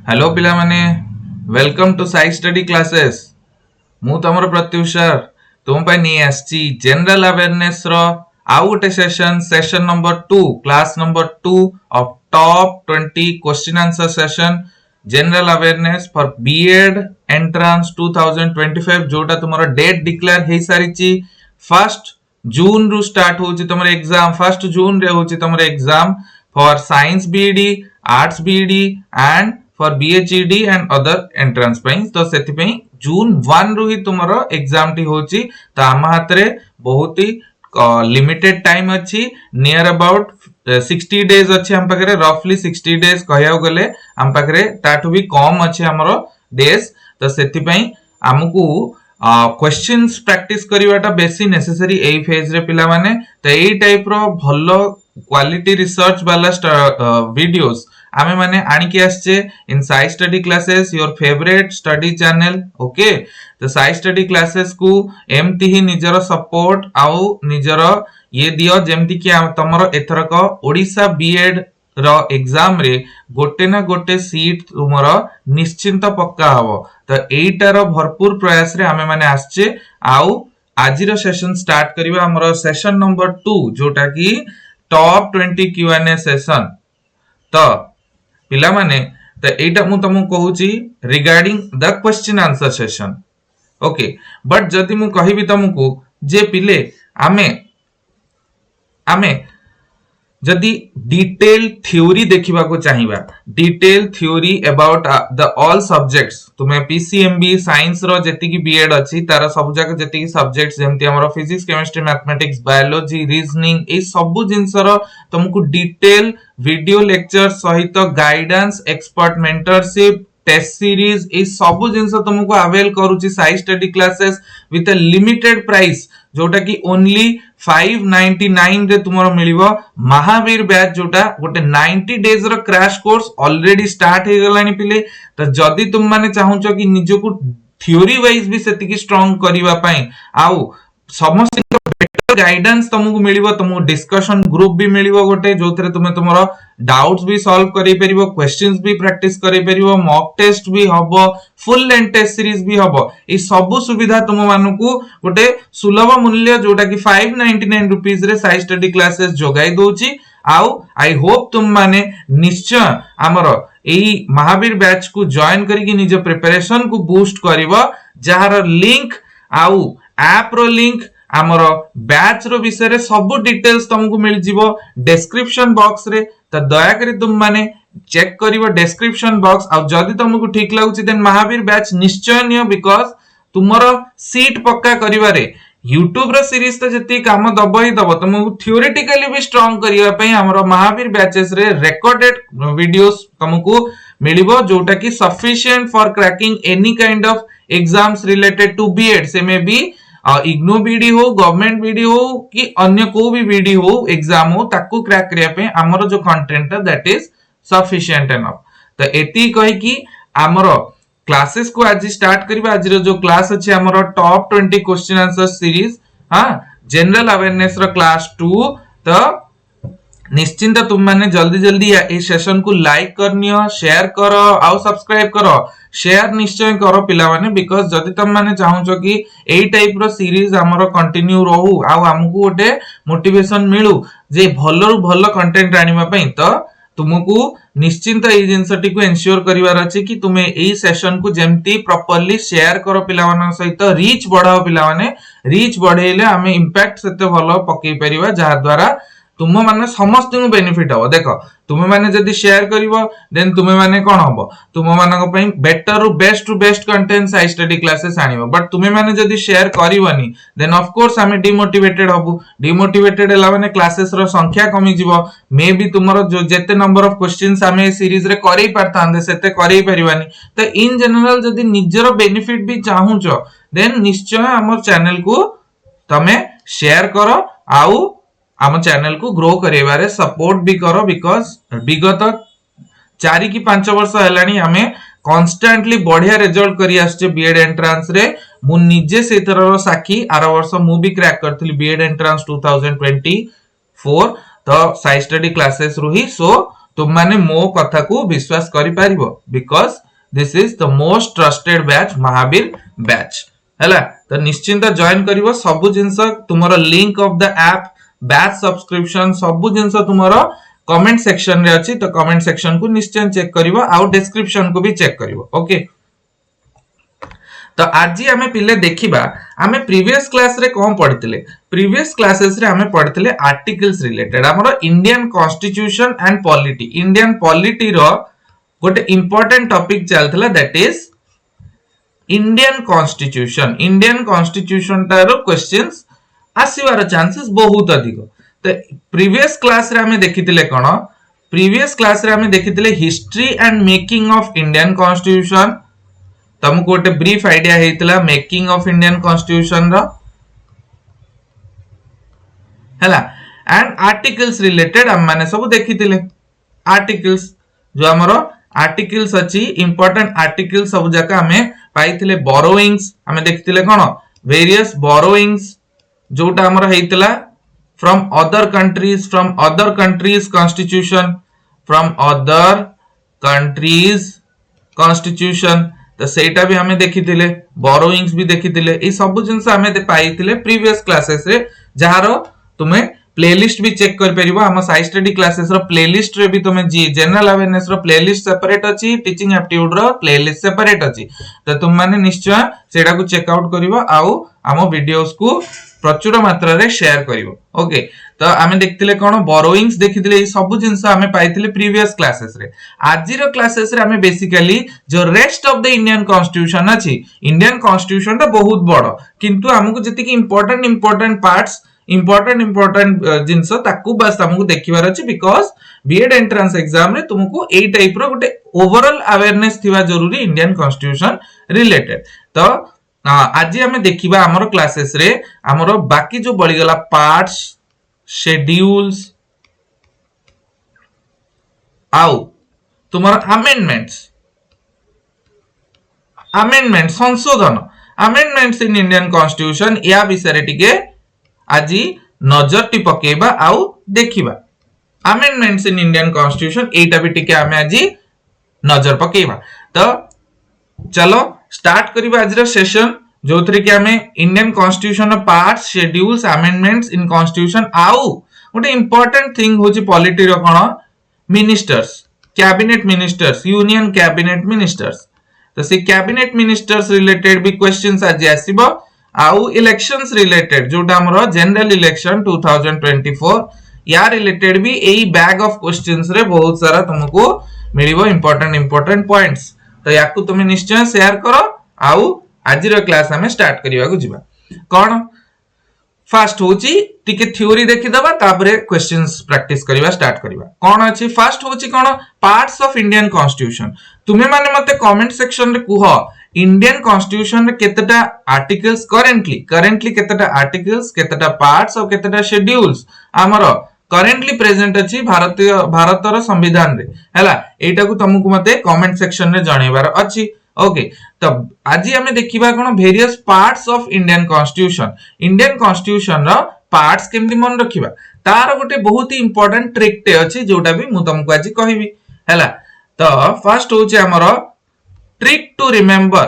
Hello पिला माने welcome to Sai study classes. मु तमर प्रत्युष सर तुम पे नहीं आछि जनरल अवेयरनेस रो आउ गोटे session number 2 class number 2 of top 20 question answer session general awareness for BEd entrance 2025 जोटा तुमरो डेट डिक्लेयर हे सारिची। फर्स्ट जून रु स्टार्ट होची तुमरो एग्जाम। फर्स्ट जून रे होची तुमरो exam for science BEd, arts BEd and for बीएचईडी एंड अदर एंट्रेंस पई। तो सेति पई जून 1 रु ही तुमरो एग्जाम टी होची। तो आम हाथ रे बहुत ही लिमिटेड टाइम अच्छी, नियर अबाउट 60 डेज अच्छी हम पाखरे, रफली 60 डेज कहया गले हम पाखरे ताठू भी कम अच्छे हमरो डेज। तो सेति पई हमकू क्वेश्चंस प्रैक्टिस करवाटा बेसी नेसेसरी एई फेज रे पिला माने। तो एई टाइप रो भलो क्वालिटी रिसर्च वाला वीडियोस आमे माने आनी के आछे in Sai study classes, your favourite study channel. Okay, तो साई स्टडी क्लासेस को एमती ही निजर सपोर्ट आउ निजर ये दियो जेमती कि तमरो एथरक ओडिशा बीएड रो एग्जाम रे गोटे ना गोटे सीट तुमरो निश्चिंत पक्का हबो। तो एटार भरपूर प्रयास रे आमे माने आछे। आउ आजिरो सेशन स्टार्ट करिवा हमरो सेशन नंबर 2 जोटा कि टॉप 20 Q&A सेशन। तो पिला माने तो एटा मु तुमको कहूची regarding the question answer session. Okay, but जदि मु कहिबी तुमको जे पिले आमे जदि डिटेल थ्योरी देखिबा को चाहिबा, detail theory about the all subjects, तुमे पीसीएमबी साइंस रो जति की बीएड अछि तार सब जाक जति की सब्जेक्ट्स जेमति हमरो physics, chemistry, mathematics, biology, reasoning ए सब जिंस रो तुमको डिटेल वीडियो लेक्चर सहित guidance, expert mentorship, test series ए सब जिंस तुमको अवेल करूची Sai study classes with a limited price जोटा कि ओनली 599 रे तुमरो मिलिबो। महावीर बैच जोटा गोटे 90 डेज रो क्रैश कोर्स ऑलरेडी स्टार्ट हे गलानी पिले। तो जदी तुम माने चाहूचो कि निजको थ्योरी वाइज भी सेति की स्ट्रांग करिवा पई आउ समस्त बेटर गाइडेंस तुमको मिलिबो। तुमको डिस्कशन ग्रुप भी मिलिबो गोटे जोथरे तुमे तुमरो डाउट्स भी सॉल्व करि परिबो, क्वेश्चंस भी प्रैक्टिस करि परिबो, मॉक टेस्ट भी हबो, फुल लेंथ टेस्ट सीरीज भी हबो। ए सब सुविधा तुम मानकू गोटे सुलभ मूल्य जोटा कि 599 रुपीस रे साई स्टडी क्लासेस जोगाई दोची। आउ आई होप तुम माने निश्चय हमरो एई महावीर बैच को जॉइन करिकि निज प्रिपरेशन को बूस्ट करिवो, जहार लिंक आउ ऐप रो लिंक आमर बैच रो विषय रे सब डिटेल्स तुमको मिल जिवो डिस्क्रिप्शन बॉक्स रे। तो दया करी तुम माने चेक करिवो डिस्क्रिप्शन बॉक्स। आ जदी तुमको ठीक लागुची देन महावीर बैच निश्चय नियो, बिकॉज तुमरो सीट पक्का करिवारे यूट्यूब रो सीरीज तो जति काम दबो ही दबो, तुमको थ्योरेटिकली भी स्ट्रांग करिवा पई हमरो महावीर बैचेस रे रिकॉर्डेड वीडियोस तुमको मिलिबो जोटा कि sufficient for cracking any kind of exams related to B Ed. से मे बी इग्नो बीडी हो, गवर्नमेंट बीडी हो कि अन्य को भी बीडी हो एग्जाम हो, ताकू क्रैक करिया पे हमरो जो कंटेंट है दैट इज सफिशिएंट एनफ। तो एती कहि कि हमरो क्लासेस को आज स्टार्ट करिबा। आज जो क्लास अछि हमरो टॉप 20 क्वेश्चन आंसर सीरीज, हां जनरल अवेयरनेस रो क्लास 2। तो निश्चिंत तुम माने जल्दी जल्दी ए सेशन को लाइक करनियो, शेयर करो आउ सब्सक्राइब करो। शेयर निश्चय करो पिला माने, बिकॉज जदी तुम माने चाहूचो कि एई टाइप रो सीरीज हमरो कंटिन्यू रहू आउ हमकू गोटे मोटिवेशन मिलू जे भलो भलो कंटेंट आनिबा पई। तो तुमको निश्चिंत ए जिंसटी को एंश्योर करिवार अछि कि तुमे एई सेशन को जेमती प्रॉपर्ली शेयर करो पिला मानन सहित, रीच बढ़ाओ पिला माने। रीच बढ़ेले हमें इंपैक्ट सेते भलो पकई परिबा, जहा द्वारा तुम माने समस्त को बेनिफिट हो। देखो तुम माने जदी शेयर करिवो देन तुम माने कोन हबो, तुम मानक पई बेटर रु best content Sai study classes आनिबो। बट तुम माने जदी शेयर करिवोनी देन ऑफ कोर्स हमें डिमोटिवेटेड हबु। डिमोटिवेटेड हला माने क्लासेस रो संख्या कमी जिवो। मे बी तुमरो जो जेते नंबर ऑफ क्वेश्चंस हमें सीरीज रे करै परतांदे सेते करै परिवानी। तो इन जनरल जदी निजरो बेनिफिट भी चाहूचो देन निश्चय हमर चैनल को तमे शेयर करो आउ आम चैनल को ग्रो करेबारे सपोर्ट भी करो। बिकॉज विगत 4 कि 5 वर्ष हेलानी हमें कांस्टेंटली बढ़िया रिजल्ट करी आछे बीएड एंट्रेंस रे। मु निजे से तरह साखी आर वर्ष मु भी क्रैक करथली बीएड एंट्रेंस 2024। तो साई स्टडी क्लासेस रु ही। सो तुम माने मो कथा को विश्वास करि पारिबो because this is the most trusted batch Mahavir batch हैला। तो निश्चिंत जॉइन करिवो सब जिंस तुमरो link of the app batch subscription सब जिंस तुमरो कमेंट सेक्शन रे अछि। तो कमेंट सेक्शन को निश्चय चेक करिवो आ डिस्क्रिप्शन को भी चेक करिवो ओके। तो आज आमे पिले देखिबा आमे प्रीवियस क्लास रे कोन पढितले प्रीवियस क्लासेस रे आमे पढितले आर्टिकल्स रिलेटेड हमरो Indian constitution and polity Indian polity रो गोटे इंपोर्टेंट टॉपिक चलतला दैट इज इंडियन कॉन्स्टिट्यूशन तारो क्वेश्चंस आसीबार चांसेस बहुत अधिक। तो प्रीवियस क्लास रे आमे देखितले कोन प्रीवियस क्लास रे आमे देखितले history and making of Indian constitution तुमको गोटे ब्रीफ आइडिया हेतला मेकिंग ऑफ इंडियन कॉन्स्टिट्यूशन रो हैला एंड आर्टिकल्स रिलेटेड हम माने सब देखितिले आर्टिकल्स जो हमरो आर्टिकल्स अछि इंपोर्टेंट आर्टिकल्स सब जका हमें पाइतिले बोरोइंग्स हमें देखितिले कोन वेरियस बोरोइंग्स जोटा हमरो हेतला from other countries constitution from other countries constitution तो सेटा भी हमें देखितिले बोरोइंग्स भी देखितिले ए सब जिंस हमें पाइतिले प्रीवियस क्लासेस रे जहारो तुमे प्लेलिस्ट भी चेक कर परिबो हम साइ स्टडी क्लासेस रो प्लेलिस्ट रे भी तुमे जनरल अवेयरनेस रो प्लेलिस्ट सेपरेट अछि टीचिंग एप्टीट्यूड रो प्लेलिस्ट सेपरेट अछि। तो तुम माने निश्चय सेडा को चेक आउट करिवो आउ हम वीडियोस को प्रचुर मात्रा रे शेयर करिवो ओके। तो हमें देखतिले कोन बोरोइंग्स देखितिले ए सब जिंस हमें पाइतिले प्रीवियस क्लासेस रे आज रो क्लासेस रे हमें बेसिकली जो rest of the Indian constitution अछि इंडियन कॉन्स्टिट्यूशन ता बहुत बड़ो किंतु हमको जति कि इंपोर्टेंट पार्ट्स इंपोर्टेंट जिंस ताकू बस हमको देखिबार अछि बिकॉज़ बीएड एंट्रेंस एग्जाम रे तुमको ए टाइप रो गोटे ओवरऑल अवेयरनेस थिबा जरूरी इंडियन कॉन्स्टिट्यूशन रिलेटेड। तो आज हमें देखिबा हमरो क्लासेस रे हमरो बाकी जो बळी गला पार्ट्स शेड्यूल्स आउ तुम्हारा अमेंडमेंट संशोधन अमेंडमेंट्स इन इंडियन कॉन्स्टिट्यूशन या विषय टिके आज नजर टी पकेबा आउ देखिबा अमेंडमेंट्स इन इंडियन कॉन्स्टिट्यूशन एटा भी टिके हमें आज नजर पकेबा। तो चलो स्टार्ट करिबा आज रो सेशन जोथरे कि हमें Indian constitution parts schedules amendments in constitution आउ गोटे इंपोर्टेंट थिंग होची पॉलिटी रो कोन ministers cabinet ministers union cabinet ministers. तो से कैबिनेट मिनिस्टर्स रिलेटेड भी क्वेश्चंस आज आसीबो आउ इलेक्शंस रिलेटेड जोटा हमरो जनरल इलेक्शन 2024 या रिलेटेड भी एई बैग ऑफ क्वेश्चंस रे बहुत सारा तुमको मिलिबो इंपोर्टेंट पॉइंट्स। तो याकू तुम निश्चय शेयर करो आउ आज रो क्लास हमें स्टार्ट करिवा को जिबा कोन फर्स्ट होची टिके थ्योरी देखि दबा तापरे क्वेश्चंस प्रैक्टिस करिवा स्टार्ट करिवा कोन अछि फर्स्ट होची कोन पार्ट्स ऑफ इंडियन कॉन्स्टिट्यूशन तुमे माने मते कमेंट सेक्शन रे कुह इंडियन कॉन्स्टिट्यूशन रे केतेटा आर्टिकल्स करेंटली केतेटा आर्टिकल्स केतेटा पार्ट्स और केतेटा शेड्यूल्स हमरो करेंटली प्रेजेंट अछि भारतर संविधान रे हैला एटा को तुमको मते कमेंट सेक्शन रे जणेबार अछि ओके। तो आज हमें देखिबा कोन various parts of Indian constitution रो पार्ट्स केमति मन रखिबा तार गोटे बहुत ही इंपोर्टेंट ट्रिक टे अछि जोटा भी मु तुमको आज कहिबी हैला। तो फर्स्ट होचे हमरो trick to remember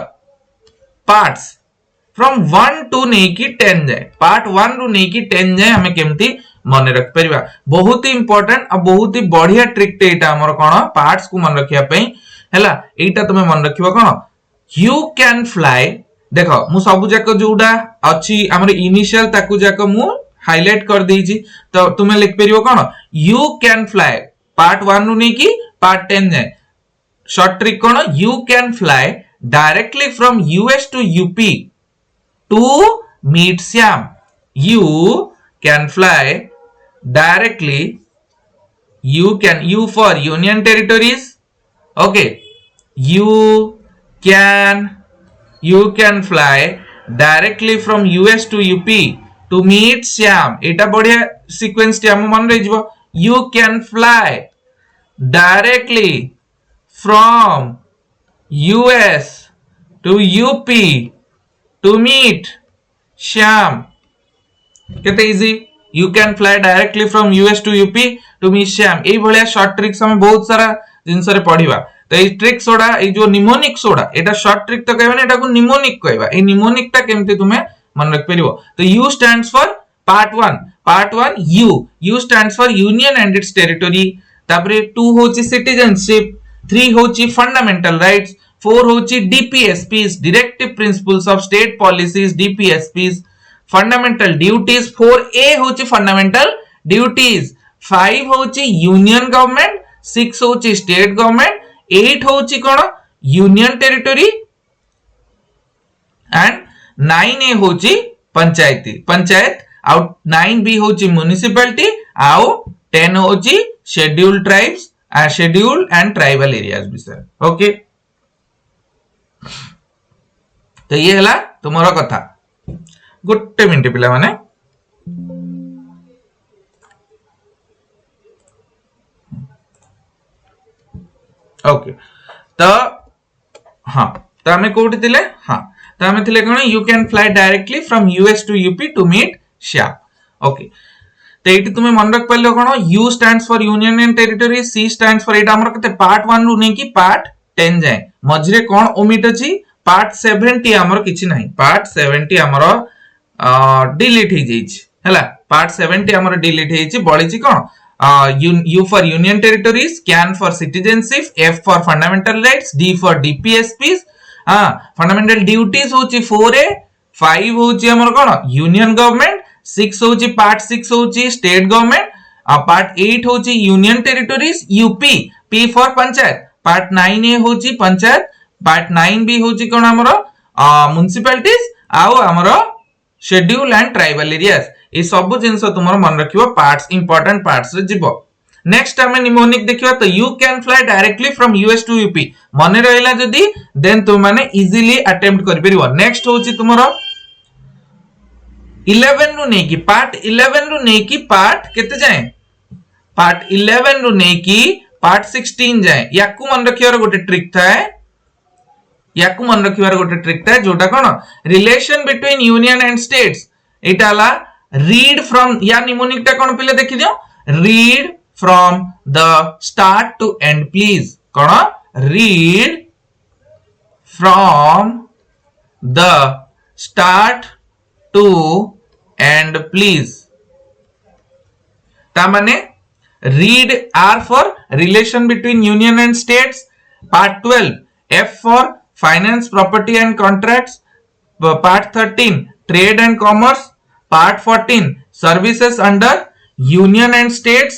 parts from 1 to नेकी 10 जाए पार्ट 1 रु नेकी 10 जाए हमें केमति मन रख परिबा बहुत ही इंपोर्टेंट और बहुत ही बढ़िया ट्रिक टे एटा हमर कोन पार्ट्स को मन रखिया पई हैला एटा तुमे मन रखिबो कोन यू कैन फ्लाई देखो मु सब जाक जोडा अछि हमर इनिशियल ताकू जाक मु हाईलाइट कर देइची। तो तुमे लिख परिबो कोन यू कैन फ्लाई पार्ट 1 रु नेकी पार्ट 10 जाए शॉर्ट ट्रिक कोन you can fly directly from US to UP to meet Shyam you can fly directly you for union territories okay you can fly directly from US to UP to meet Shyam eta बढ़िया sequence T हम मन रही जीवो you can fly directly from US to UP to meet Shyam केते easy you can fly directly from US to UP to meet Shyam. एई भलिया short tricks हम बहुत सारा जिंस रे पढिबा। तो ए ट्रिक्स ओडा ए जो निमोनिक सोडा एटा शॉर्ट ट्रिक तो कहबा एटा को निमोनिक कहबा। ए निमोनिक टा केमते तुमे मन रख परिबो। तो you stands for part 1 you stands for union and it's territory. तापरे 2 होची सिटीजनशिप, 3 होची फंडामेंटल राइट्स, 4 होची DPSPs directive principles of state policies DPSPs, fundamental duties 4A होची फंडामेंटल ड्यूटीज, 5 होची यूनियन गवर्नमेंट, 6 होची स्टेट गवर्नमेंट, 8 होची कोन यूनियन टेरिटरी एंड 9A होची पंचायत आउ 9B होची म्युनिसिपैलिटी आउ 10 होची scheduled tribes scheduled and tribal areas विषय। ओके तो ये हला तुमरो कथा। गोटे मिनट पिला माने ओके तो हाँ तो हमें कोड थिले हाँ तो हमें थिले कोन you can fly directly from US to UP to meet Shyam. Okay तो एटी तुम्हें मन रख पाइलो कोन U stands for union and territory, C stands for एटा हमर कते पार्ट 1 रु नै कि पार्ट 10 जाय मझरे कोन ओमिट अछि पार्ट 70 हमर किछि नाही। पार्ट 70 हमर डिलीट हे जैछि हला। पार्ट 70 हमर डिलीट हे जैछि बळिछि कोन U for union territories, CAN for citizenship, F for fundamental rights, D for DPSPs, fundamental duties होची 4A, 5 होची हमर कोन union government, 6 होची part 6 होची state government, part 8 होची union territories UP, P for panchayat, part 9A होची पंचायत, part 9B होची कोन हमर municipalities आउ हमर schedule and tribal areas। ये सब जिंस तुमर मन रखिबो पार्ट्स इंपोर्टेंट पार्ट्स रे जिवो। नेक्स्ट हमें निमोनिक देखिबा तो you can fly directly from US to UP मने रहला जदी देन तुम माने इजीली अटेम्प्ट कर परिबो। नेक्स्ट होची तुमरो 11 रु नै कि पार्ट 11 रु नै कि पार्ट केते जाय पार्ट 11 रु नै कि पार्ट 16 जाय। याकू मन रखिबार गोटे ट्रिक थाए जोटा कोन relation between union and states एटाला रीड फ्रॉम या निमोनिक टा कोन पिले देखि दियो read from the start to end please कोन read from the start to end please ता माने read R for relation between union and states, part 12 F for finance property and contracts, part 13 trade and commerce, part 14 services under union and states,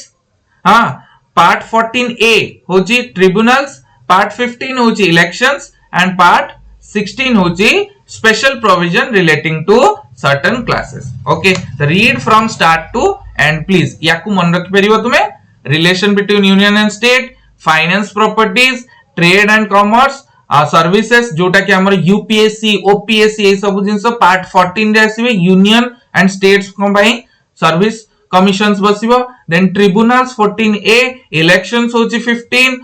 part 14A होची tribunals, part 15 होची elections and part 16 होची special provision relating to certain classes. Okay तो read from start to end please याकू मन रखि परिबो तुमे relation between union and state, finance properties, trade and commerce, services जोटा कि हमर यूपीएससी ओपीएससी ए सब जिंस पार्ट 14 रे आसीबे यूनियन एंड स्टेट्स को भाई सर्विस कमिशंस बसिबो। देन ट्रिब्यूनल्स 14A, इलेक्शंस होची 15,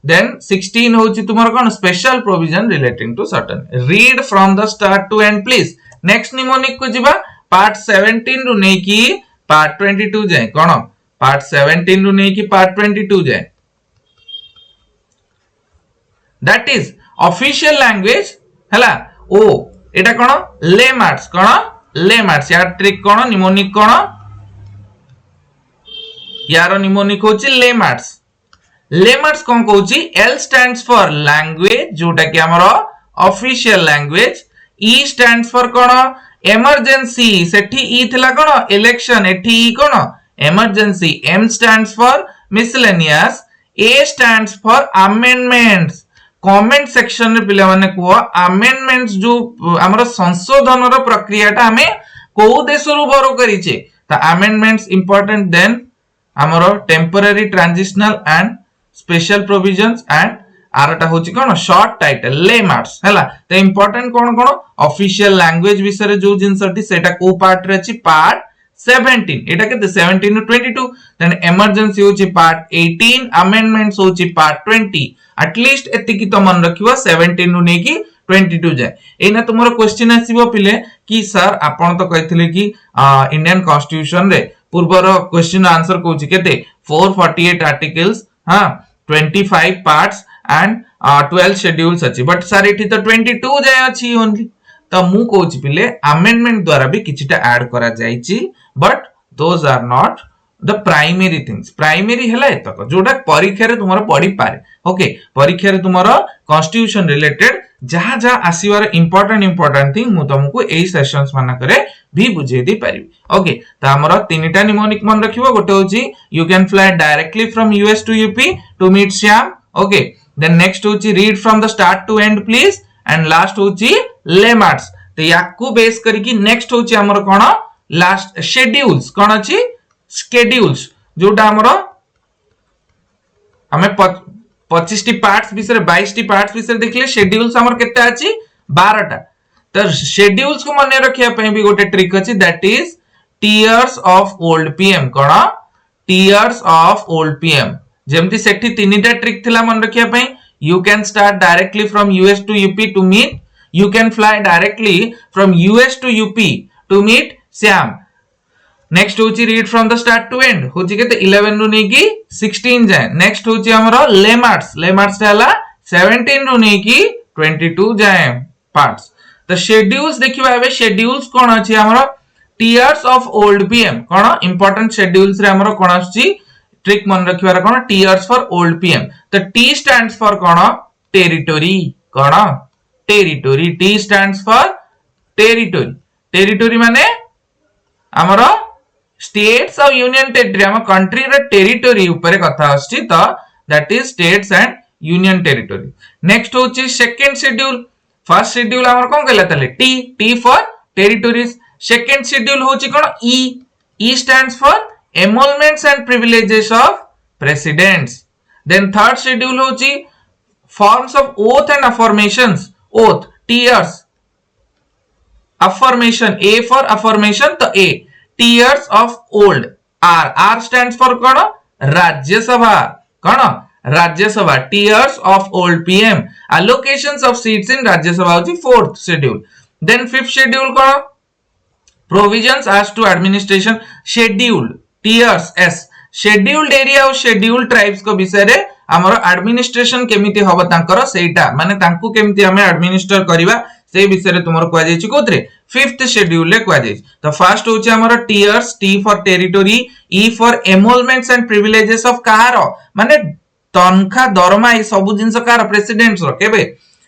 देन 16 होची तुमर कोन special provision relating to certain. Read from the start to end please. Next mnemonic को जिबा पार्ट 17 रु नै कि पार्ट 22 जाय कोन पार्ट 17 रु नै कि पार्ट 22 जाय। दैट इज ऑफिशियल लैंग्वेज हला ओ एटा कोन लेमार्ट्स यार ट्रिक कोन निमोनिक कोन यार निमोनिक होची लेमार्ट्स कोन कहूची L स्टैंड्स फॉर लैंग्वेज जोटा कि हमरो official language, E stands for cone emergency Sethi E थिला कोन इलेक्शन एठी E cone emergency, M stands for miscellaneous, A stands for amendments. Comment section रे पिला माने को अमेंडमेंट्स जो हमर संशोधन रो प्रक्रियाटा हमें को देशरु बरो करिचे ता अमेंडमेंट्स इंपोर्टेंट। देन हमर temporary transitional and special provisions and आरटा होची कोन शॉर्ट टाइटल लेमार्ट्स हला। तो इंपोर्टेंट कोन ऑफिशियल लैंग्वेज विषय रे जो जिंसटी सेटा को पार्ट रे अछि पार्ट 17 एटा केते 17 टू 22। देन इमरजेंसी होची पार्ट 18, अमेंडमेंट्स होची पार्ट 20। एटलीस्ट एतिकी तो मन रखिबो 17 नु नै कि 22 जाय। एना तुमरो क्वेश्चन आसीबो पिले कि सर आपण तो कहथिले कि इंडियन कॉन्स्टिट्यूशन रे पूर्वर क्वेश्चन आंसर कहूची केते 448 आर्टिकल्स हां 25 पार्ट्स एंड 12 शेड्यूल्स अछि बट सर एठी तो 22 जाय अछि ओनली तो मु कहूची पिले अमेंडमेंट द्वारा भी किछटा ऐड करा जायछि but those are not the primary things primary हला एतक जोटा परीक्षा रे तुमरो पड़ी पारे ओके परीक्षा रे तुमरो कॉन्स्टिट्यूशन रिलेटेड जहां जहां आसीवार इंपोर्टेंट थिंग मु तुमको एई सेशंस माना करे भी बुझे दे पारिबी ओके तो हमरो तीनटा निमोनिक मन रखिबो गोटे होची you can fly directly from US to UP to meet Shyam okay then next होची read from the start to end please and last होची लेमार्ट्स तो याकू बेस करिकी नेक्स्ट होची हमरो कोन लास्ट शेड्यूल्स कोन अछि स्केड्यूल्स जोटा हमरो हमें 25 टी पार्ट्स विषय 22 टी पार्ट्स विषय देखले शेड्यूल्स हमर केते अछि 12 टा तो शेड्यूल्स को माने रखिया पे भी गोटे ट्रिक अछि that is tears of old PM कोन टीयर्स ऑफ ओल्ड पीएम जेमति सेठी तीनटा ट्रिक थिला मन रखिया पे you can start directly from US to UP to meet you can fly directly from US to UP to meet Shyam next होची read from the start to end होची केते 11 रु नेकी 16 जाय नेक्स्ट होची हमरो लेमार्ट्स हला 17 रु नेकी 22 जाय पार्ट्स तो शेड्यूल्स देखिबा एबे शेड्यूल्स कोन अछि हमरो tears of old PM cone important schedules रे हमरो कोन अछि ट्रिक मन रखिबार कोन टीयर्स फॉर ओल्ड पीएम तो T stands for cone territory cone territory T stands for territory माने हमरो स्टेट्स और यूनियन टेरिटरी हम कंट्री रे टेरिटरी ऊपर कथा आछि तो that is states and union territory next होची सेकंड शेड्यूल फर्स्ट शेड्यूल हमर कोन कहला तले T for territories second schedule होची कोन E stands for emoluments and privileges of presidents then third schedule होची forms of oath and affirmations oath tears affirmation A for affirmation तो A tiers of old R stands for कौन राज्य सभा tiers of old PM allocations of seats in राज्य सभा होची fourth schedule then fifth schedule कौन provisions as to administration scheduled tiers S scheduled area और scheduled tribes को विषय रे हमरो एडमिनिस्ट्रेशन केमिति हबो तांकर सेटा माने तांकू केमिति हमें एडमिनिस्टर करबा से विषय रे तुमरो कोआ जायछि कोथरे फिफ्थ शेड्यूल ले कोआ जायछि तो फर्स्ट होछि हमरो tears T for territory E for emoluments and privileges of कार माने तनखा दरमा ए सब जिंस कार प्रेसिडेंट्स रो केबे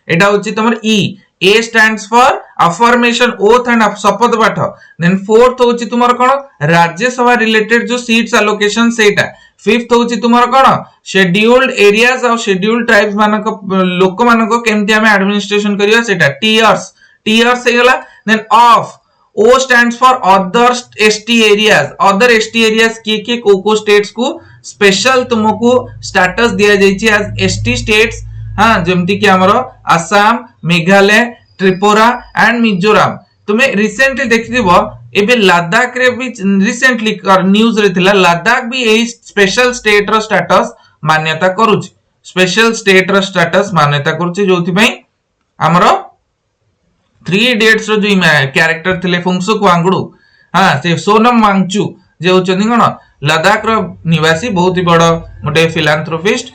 एटा होछि तमर ई A stands for affirmation oath and शपथ पाठ देन फोर्थ होछि तुमर कोन राज्य सभा रिलेटेड जो सीट्स एलोकेशन सेटा फिफ्थ होछि तुमर कोन शेड्यूल्ड एरियाज और शेड्यूल्ड ट्राइब्स मानक लोक मानक केमति हमें एडमिनिस्ट्रेशन करिया सेटा टीयर्स हे गला then of O stands for other ST areas के को स्टेट्स को स्पेशल तुमको स्टेटस दिया जायछि एज ST स्टेट्स हां जेमति कि हमरो असम मेघालय त्रिपुरा एंड मिजोरम तुम्हें रिसेंटली देखिदिबो एबे लद्दाख रे भी रिसेंटली न्यूज रे थिला लद्दाख भी एही स्पेशल स्टेट रो स्टेटस मान्यता करूछि स्पेशल स्टेट रो स्टेटस मान्यता करूछि जोथि पई हमरो 3 इडियट्स रो जो कैरेक्टर थिले फुंगसुक वांगडू हां से सोनम वांगचू जे होचनी कोन लद्दाख रो निवासी बहुत ही बड़ मोटे फिलैंथ्रोपिस्ट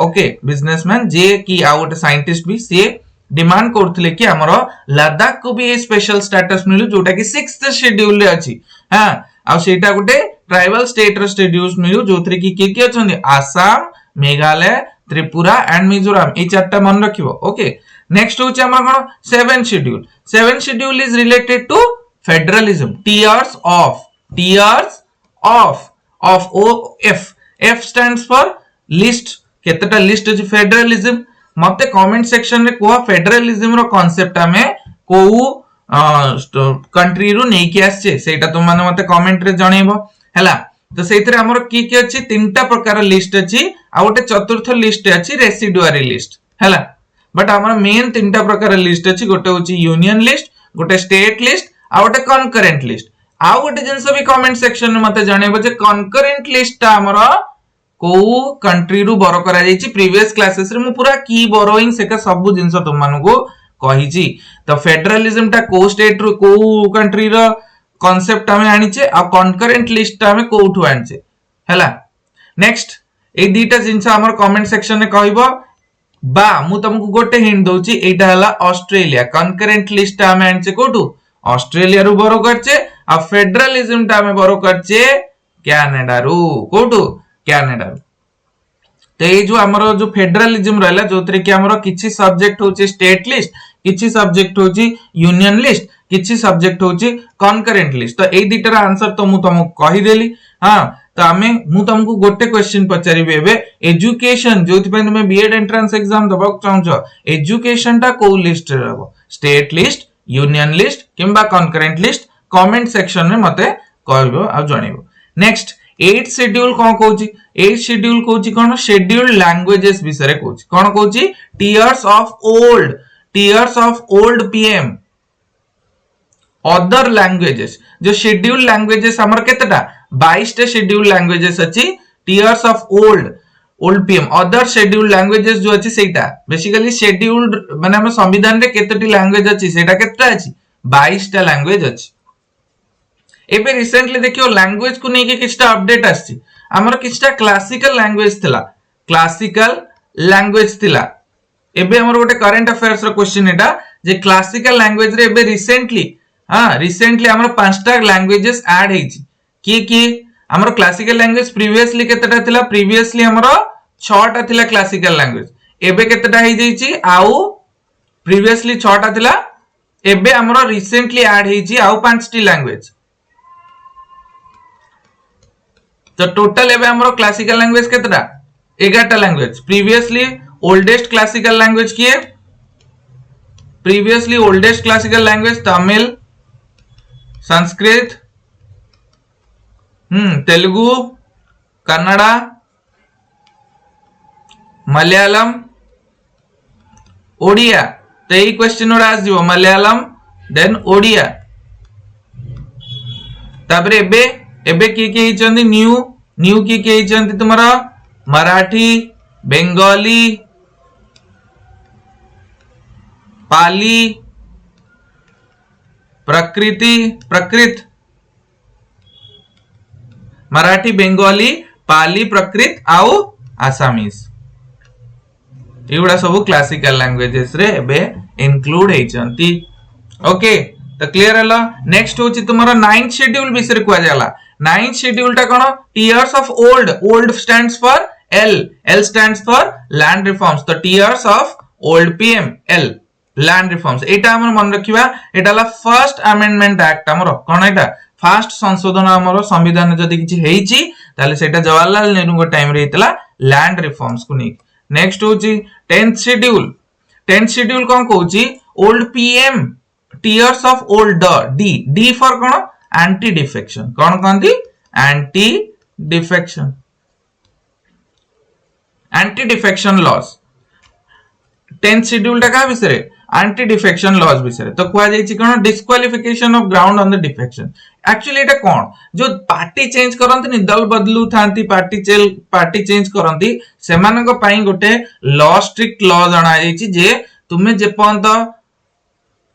ओके बिजनेसमैन जे कि आ गोटे साइंटिस्ट भी से डिमांड करथिले कि हमरो लद्दाख को भी स्पेशल स्टेटस मिलु जोटा कि 6th शेड्यूल रे अछि हां आ सेटा गोटे ट्राइबल स्टेट रो शेड्यूल्स मिलु जोथरे कि के अछन आसाम मेघालय त्रिपुरा एंड मिजोरम ए चारटा मन रखिबो ओके नेक्स्ट होछ हमर कोन 7th schedule is related to federalism tears of O F stands for list केतटा लिस्ट अछि फेडरलिज्म मते कमेंट सेक्शन रे कोहा फेडरलिज्म रो कांसेप्ट हमें को कंट्री रो नै कि आछे सेटा तुम माने मते कमेंट रे जणैबो हैला तो सेइथरे हमर की अछि तीनटा प्रकार लिस्ट अछि आ गोटे चतुर्थ लिस्ट अछि रेसिडुअरी लिस्ट हैला बट हमर मेन तीनटा प्रकार लिस्ट अछि गोटे होछि यूनियन लिस्ट गोटे स्टेट लिस्ट आ गोटे कनकरेंट लिस्ट आ गोटे जिंस भी कमेंट सेक्शन में मते जणैबो जे कनकरेंट लिस्ट ता हमर को कंट्री रु बरो करा जायछि प्रीवियस क्लासेस रे मु पूरा की बोरोइंग सेका सब जिंस तुम मानको कहिची तो फेडरलिज्म टा को स्टेट रो को कंट्री रो कांसेप्ट हमें आनिचे आ कनकरेंट लिस्ट हमें कोठु आनिचे हैला नेक्स्ट ए दीटा जिंस हमर कमेंट सेक्शन में कहबो बा मु तुमको गोटे हिंट दोची एटा हला ऑस्ट्रेलिया कनकरेंट लिस्ट हमें आनिचे कोठु ऑस्ट्रेलिया रु बरो करचे आ फेडरलिज्म टा हमें बरो करचे कनाडा रु कोठु कनाडा रु तो ये जो हमरो जो फेडरलिज्म रहला जोतरे कि हमरो किछि सब्जेक्ट होची स्टेट लिस्ट किछि सब्जेक्ट होची यूनियन लिस्ट किछि सब्जेक्ट होची कनकरेंट लिस्ट तो ए दीटार आंसर तो मु तुमको कहि देली हां तो हमें मु तुमको गोटे क्वेश्चन पचारिबे एबे एजुकेशन जोथि पे तुमे बीएड एंट्रेंस एग्जाम दबक चाहछो एजुकेशन टा को लिस्ट रहबो स्टेट लिस्ट यूनियन लिस्ट किंबा कनकरेंट लिस्ट कमेंट सेक्शन में मते कहबो आ जणेबो नेक्स्ट 8 शेड्यूल कोन कहूची 8 शेड्यूल कहूची कोन शेड्यूल्ड लैंग्वेजेस विषय कहूची कोन कहूची tears of old PM other languages जो शेड्यूल्ड लैंग्वेजेस हमर केतटा 22 टा शेड्यूल्ड लैंग्वेजेस अछि tears of old PM other scheduled languages जो अछि सेटा बेसिकली शेड्यूल्ड माने हम संविधान रे केतटी लैंग्वेज अछि सेटा केतटा अछि 22 टा लैंग्वेज अछि एबे रिसेंटली देखियो लैंग्वेज को नेके किछटा अपडेट आछि हमर किछटा क्लासिकल लैंग्वेज थिला एबे हमर गोटे करंट अफेयर्स रो क्वेश्चन एटा जे क्लासिकल लैंग्वेज रे एबे रिसेंटली हमर पांचटा लैंग्वेजेस ऐड हेछि की हमर क्लासिकल लैंग्वेज प्रीवियसली केतटा थिला प्रीवियसली हमर 6 टा थिला क्लासिकल लैंग्वेज एबे केतटा हे जैछि आउ प्रीवियसली 6 टा थिला एबे हमर रिसेंटली ऐड हेछि आउ 5 टी लैंग्वेज तो टोटल एबे हमरो क्लासिकल लैंग्वेज केतरा 11 टा language previously oldest classical language किए previously oldest classical language Tamil Sanskrit Telugu Kannada Malayalam Odia तो यही क्वेश्चन ओडा आस जीवो मलयालम देन ओडिया ताबरे एबे की चंदी न्यू की चंदी तुम्हारा मराठी बेंगली पाली प्रकृत मराठी बेंगली पाली प्रकृत आउ आसामीज एगुड़ा सब क्लासिकल लैंग्वेजेस रे एबे इंक्लूड हेचंती ओके तो क्लियर हला नेक्स्ट होची तुम्हारा 9th शेड्यूल विषय कुआ जाला 9th शेड्यूल टा कोन tears of old stands for L stands for land reforms तो tears of old PM L land reforms एटा हमर मन रखिबा एटाला फर्स्ट अमेंडमेंट एक्ट हमर कोन एटा फर्स्ट संशोधन हमर संविधान जदी किछि हेइची ताले सेटा जवाहरलाल नेहरू को टाइम रे हेतला लैंड रिफॉर्म्स को नी नेक्स्ट होची 10th शेड्यूल कोन कहूची old PM tears of old D for कोन एंटी डिफेक्शन कोन कहंती anti defection laws 10th schedule टा का विषय एंटी डिफेक्शन लॉस विषय तो कुआ जाईची कोन disqualification of ground on the defection actually एटा कोन जो पार्टी चेंज करंती नि दल बदलू थांती पार्टी चेंज करंती सेमानक पई गोटे लॉ स्ट्रिक्ट लॉ जणा जाईची जे तुमे जे पंत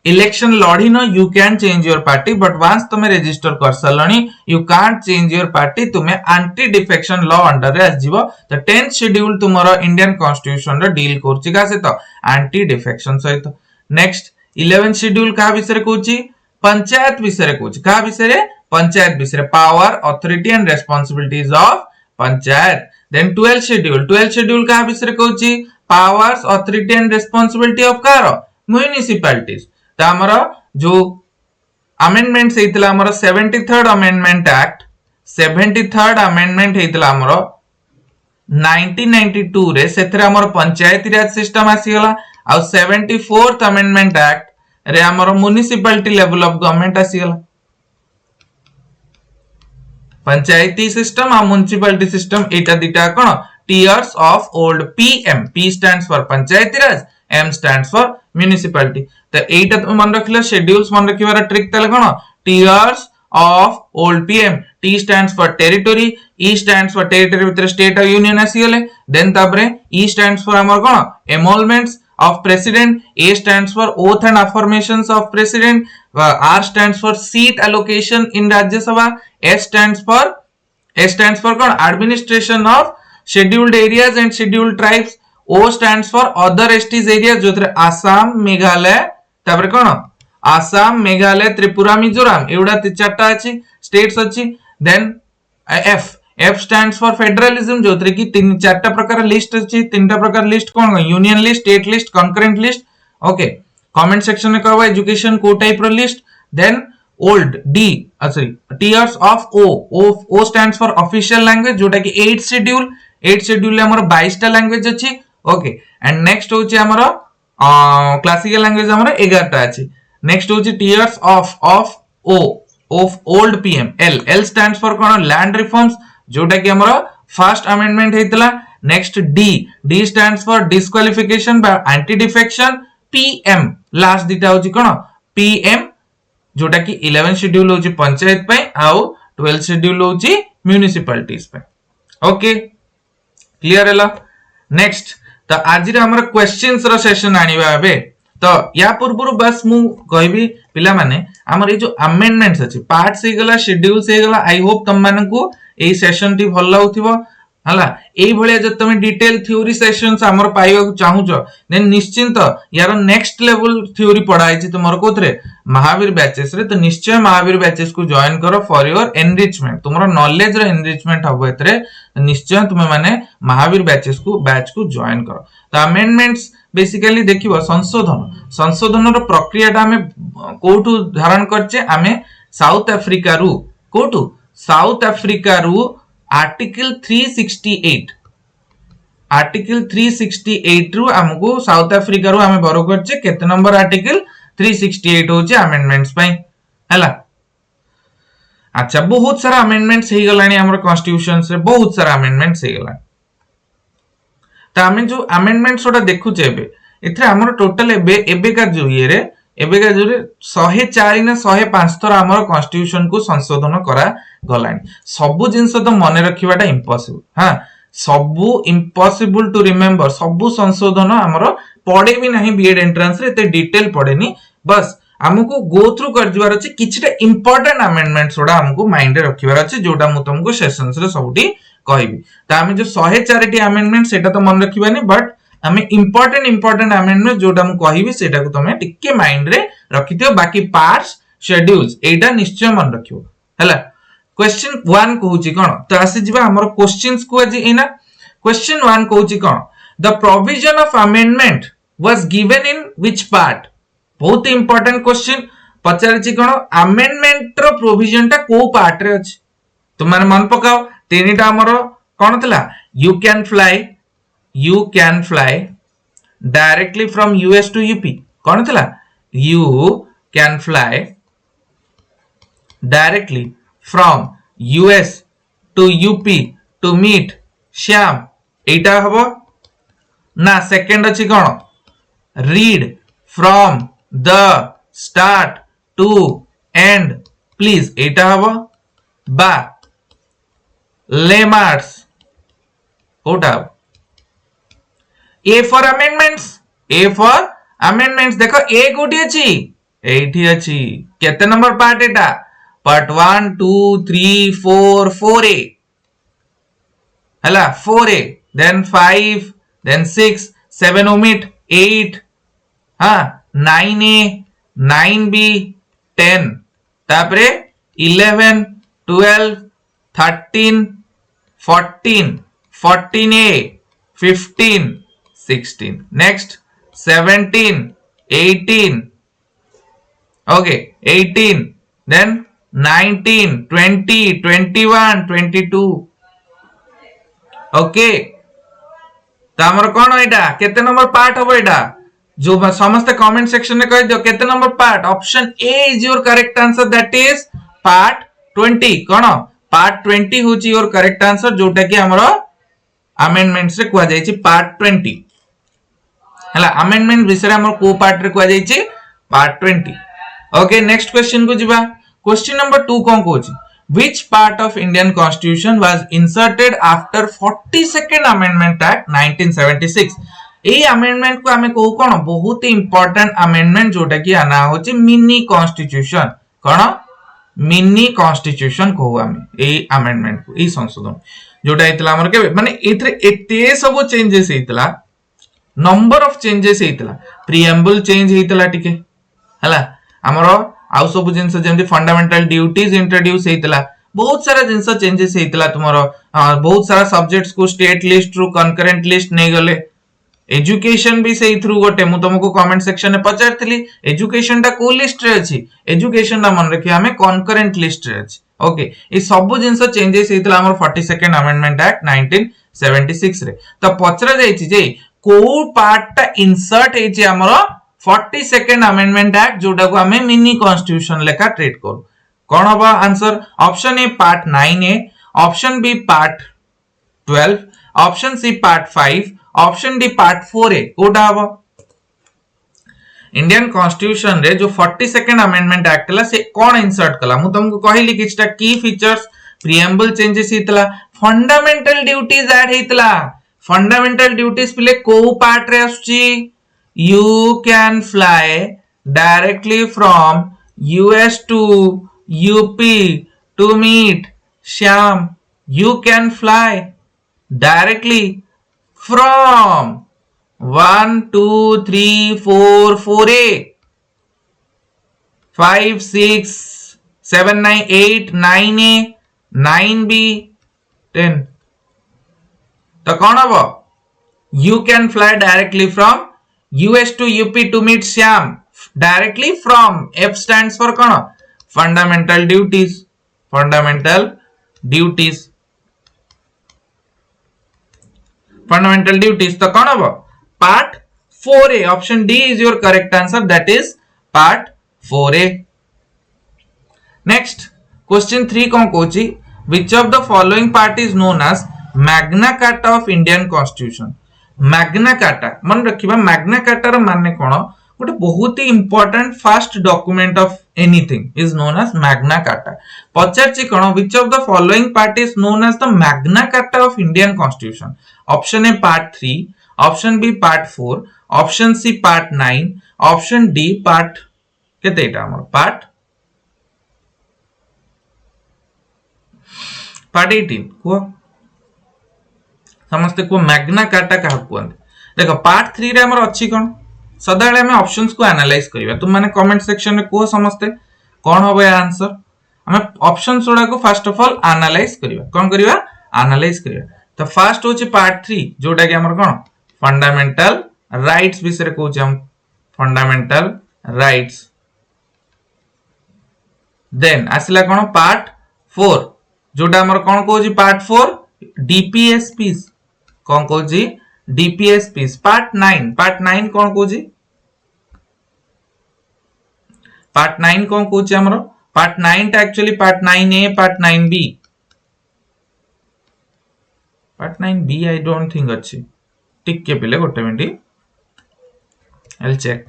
इलेक्शन लड़ी न you can change your party but once तुम्हें रजिस्टर कर सलणी you can't change your party तुम्हें एंटी डिफेक्शन लॉ अंडर रे आसीबो तो 10th शेड्यूल तुमरो इंडियन कॉन्स्टिट्यूशन रे डील करछि का से तो एंटी डिफेक्शन सहित नेक्स्ट 11th शेड्यूल का विषय कहूची पंचायत विषय कहूची का विषय पंचायत विषय power authority and responsibilities of panchayat then 12th schedule का विषय कहूची powers authority and responsibility of कार म्युनिसिपैलिटीज तो हमारा जो अमेंडमेंट हेतला हमारा 73rd amendment act 73rd amendment हेतला हमारा 1992 रे सेथरे हमारा पंचायती राज सिस्टम आसी गला आ 74th अमेंडमेंट एक्ट रे हमारा म्युनिसिपैलिटी लेवल ऑफ गवर्नमेंट आसी गला पंचायती सिस्टम आ म्युनिसिपैलिटी सिस्टम एटा दिटा कोन tears of old PM P stands for panchayati raj M stands for municipality तो एटा तुम मन रखिलो शेड्यूल्स मन रखिबार ट्रिक तले कोन tears of old PM T stands for territory E stands for territory भीतर स्टेट और यूनियन आसी गले देन तापरे ई स्टैंड्स फॉर हमर कोन emoluments of president. A stands for oath and affirmations of president. R stands for seat allocation in Rajya Sabha. S stands for कौन administration of scheduled areas and scheduled tribes. O stands for other STs areas जो थे आसाम मेघालय तापर कौन आसाम मेघालय त्रिपुरा मिजोराम एवडा चारटा अछि states अछि. Then F stands for federalism जो थे कि तीन चारटा प्रकार लिस्ट अछि तीनटा प्रकार लिस्ट कौन union list state list concurrent list. Okay comment section में कहबो एजुकेशन को टाइप रो list. Then old D sorry tiers of O stands for official language जोटा कि 8 schedule ले हमर 22 टा लैंग्वेज अछि. ओके एंड नेक्स्ट होची हमर क्लासिकल लैंग्वेज हमर 11 टा अछि. नेक्स्ट होची tiers of old PM. L stands for कोन लैंड रिफॉर्म्स जोटा कि हमर फर्स्ट अमेंडमेंट हेतला. Next D stands for disqualification by anti defection. PM लास्ट दिटा होची कोन PM जोटा कि 11 शेड्यूल होची पंचायत पे आउ 12 शेड्यूल होची म्युनिसिपलिटीज पे. ओके क्लियर हैला. नेक्स्ट तो आज रे हमर क्वेश्चंस रो सेशन आनिबा बे. तो या पूर्व बस मु कहबी पिला माने हमर ए जो अमेंडमेंट्स अछि पार्ट्स हे गला शेड्यूल्स हे गला. आई होप तुम मानकू ए सेशन टी भल लाउथिबो हला. एई भलिया जे तुम डिटेल थ्योरी सेशंस हमर पाइबा को चाहू छ देन निश्चिंत यार नेक्स्ट लेवल थ्योरी पढाई छी तुमर कोथरे महावीर बैचेस रे. तो निश्चय महावीर बैचेस को जॉइन करो फॉर योर एनरिचमेंट तुमरो नॉलेज रो एनरिचमेंट हबो एतरे. निश्चय तुम माने महावीर बैच को जॉइन करो. तो अमेंडमेंट्स बेसिकली देखिबो संशोधन रो प्रक्रिया ता हमें कोठु धारण करचे हमें साउथ अफ्रीका रु आर्टिकल 368 रु हमको साउथ अफ्रीका रु हमें बरो करचे केते नंबर आर्टिकल 368 होचे अमेंडमेंट्स पई हला. अच्छा बहुत सारा अमेंडमेंट्स हे गलानी हमर कॉन्स्टिट्यूशन से बहुत सारा अमेंडमेंट्स हे गला. त हमें जो अमेंडमेंट्स ओटा देखु जेबे एथरे हमर टोटल एबे का जो ये रे 104 ना 105 थर हमर कॉन्स्टिट्यूशन को संशोधन करा गलानी. सबु जिंस तो मने रखिबाटा इम्पॉसिबल. हां सबु इम्पॉसिबल टू रिमेंबर सबु संशोधन हमर पड़े भी नहीं बीएड एंट्रेंस रे ते डिटेल पड़ेनी. बस हमको गो थ्रू कर दिवार अछि किछटा इंपोर्टेंट अमेंडमेंट्स ओडा हमको माइंड रे रखिबार अछि जोटा मु तुमको सेशंस रे सबटी कहबी. त हमें जो 104 टी अमेंडमेंट सेटा तो मन रखिबानी बट हमें इंपोर्टेंट अमेंडमेंट जोटा मु कहबी सेटा को तमे टिके माइंड रे रखिथियो. बाकी पार्ट्स शेड्यूल्स एटा निश्चय मन रखियो हला. क्वेश्चन 1 कहूची कोन तो आसी जिबा हमर क्वेश्चंस को आज एना. क्वेश्चन 1 कहूची कोन the provision of amendment was given in which part. बहुत इंपोर्टेंट क्वेश्चन पचारछि कोन अमेंडमेंट रो प्रोविजन ता को पार्ट रे अछि. तुम माने मन पकाओ तीनटा हमर कोन थला you can fly directly from US to UP. कोन थला you can fly directly from US to UP to meet Shyam एटा हबो ना. सेकंड अछि कोन read from the start to end please एटा हबो. बा लेमार्स कोटा ए फॉर अमेंडमेंट्स देखो ए कोठी अछि एठी अछि केते नंबर पार्ट एटा पार्ट 1 2 3 4 4a हला 4a देन 5 देन 6 7 omit 8 हां 9a 9b 10 तापरे 11 12 13 14 14a 15 16 next 17 18 okay 18 then 19 20 21 22 okay तो हमर कोन एटा केते नंबर पार्ट हबो एटा जो समस्त कमेंट सेक्शन में कह दियो केते number part. Option A is your correct answer that is part 20. Cone part 20 होची योर करेक्ट आंसर जोटा कि हमरो अमेंडमेंट्स रे कुआ जाय छी पार्ट 20 हला. अमेंडमेंट विषय हमर को पार्ट रे कुआ जाय छी पार्ट 20. ओके नेक्स्ट क्वेश्चन को जिबा. Question number 2 cone Kochi which part of Indian Constitution was inserted after 42nd Amendment Act 1976. AE amendment को हमें कहू कोन बहुत इंपोर्टेंट अमेंडमेंट जोटा कि आना होची मिनी कॉन्स्टिट्यूशन कोन मिनी कॉन्स्टिट्यूशन कहू हमें एई अमेंडमेंट को एई संशोधन जोटा हेतला हमर के माने एथरे एते सब चेंजेस हेतला नंबर ऑफ चेंजेस हेतला प्रीएम्बल चेंज हेतला टिके हला हमरो आउ सब जिंस जेमति फंडामेंटल ड्यूटीज इंट्रोड्यूस हेतला बहुत सारा जिंस चेंजेस हेतला तुमरो बहुत सारा सब्जेक्ट्स को स्टेट लिस्ट रु कंकरेंट लिस्ट नै गले एजुकेशन भी से थ्रू गोटे मु तुमको कमेंट सेक्शन में पचारथली एजुकेशन टा को लिस्ट रे अछि एजुकेशन टा मन रखिया हमें कंकरेंट लिस्ट रे अछि ओके ए सब जिंस चेंजेस हेतला हमर 42nd अमेंडमेंट एक्ट 1976 रे तो पचरा जाईछि जे को पार्ट टा इंसर्ट हेछि हमर 42nd अमेंडमेंट एक्ट जोटा को हमें मिनी कॉन्स्टिट्यूशन लेखा ट्रीट करू कोन होबा answer option A part 9A option B part 12 option C part 5 option D part 4A कोटा हबो इंडियन कॉन्स्टिट्यूशन रे जो 42nd अमेंडमेंट एक्ट ला से कोन इंसर्ट कला मु तुमको कहिली किछटा की फीचर्स प्रीएम्बल चेंजेस हितला फंडामेंटल ड्यूटीज ऐड हितला फंडामेंटल ड्यूटीज पिले को पार्ट रे आछी you can fly directly from US to UP to meet Shyam you can fly directly from 1 2 3 4 4A 5 6 7 9 8 9A 9B 10 तो कौन हबो you can fly directly from US to UP to meet Shyam directly from F stands for कौन fundamental duties fundamental duties तो कौन हबो part 4A option D is your correct answer that is part 4A next question 3 कौन Kochi which of the following part is known as Magna Carta of Indian Constitution Magna Carta मन रखिबा Magna Carta रो माने कोन गोटे बहुत ही important first document of anything is known as Magna Carta पचारची कोन which of the following part is known as the Magna Carta of Indian constitution option A part 3 option B part 4 option C part 9 option D part केतेटा हमर part 18 को समस्त को Magna carta कहा कहते देखो पार्ट 3 रे हमर अछि कोन सदाळे हमें ऑप्शंस को एनालाइज करिवा तुम माने कमेंट सेक्शन में को समस्त कोन होबे आंसर हमें ऑप्शंस उडा को फर्स्ट ऑफ ऑल एनालाइज करिवा कोन करिवा एनालाइज करिवा तो फर्स्ट होछि पार्ट 3 जोटा कि हमर कोन फंडामेंटल राइट्स विषय को हम फंडामेंटल राइट्स देन आसिला कोन पार्ट 4 जोटा हमर कोन कोछि पार्ट 4 डीपीएसपीस कौन को जी डीपीएसपीस पार्ट 9 कौन को जी पार्ट 9 कौन को जी हमरो पार्ट 9 टा actually part 9A part 9B part 9B I don't think अछि टिक के पले गोटे मिनिट आई विल चेक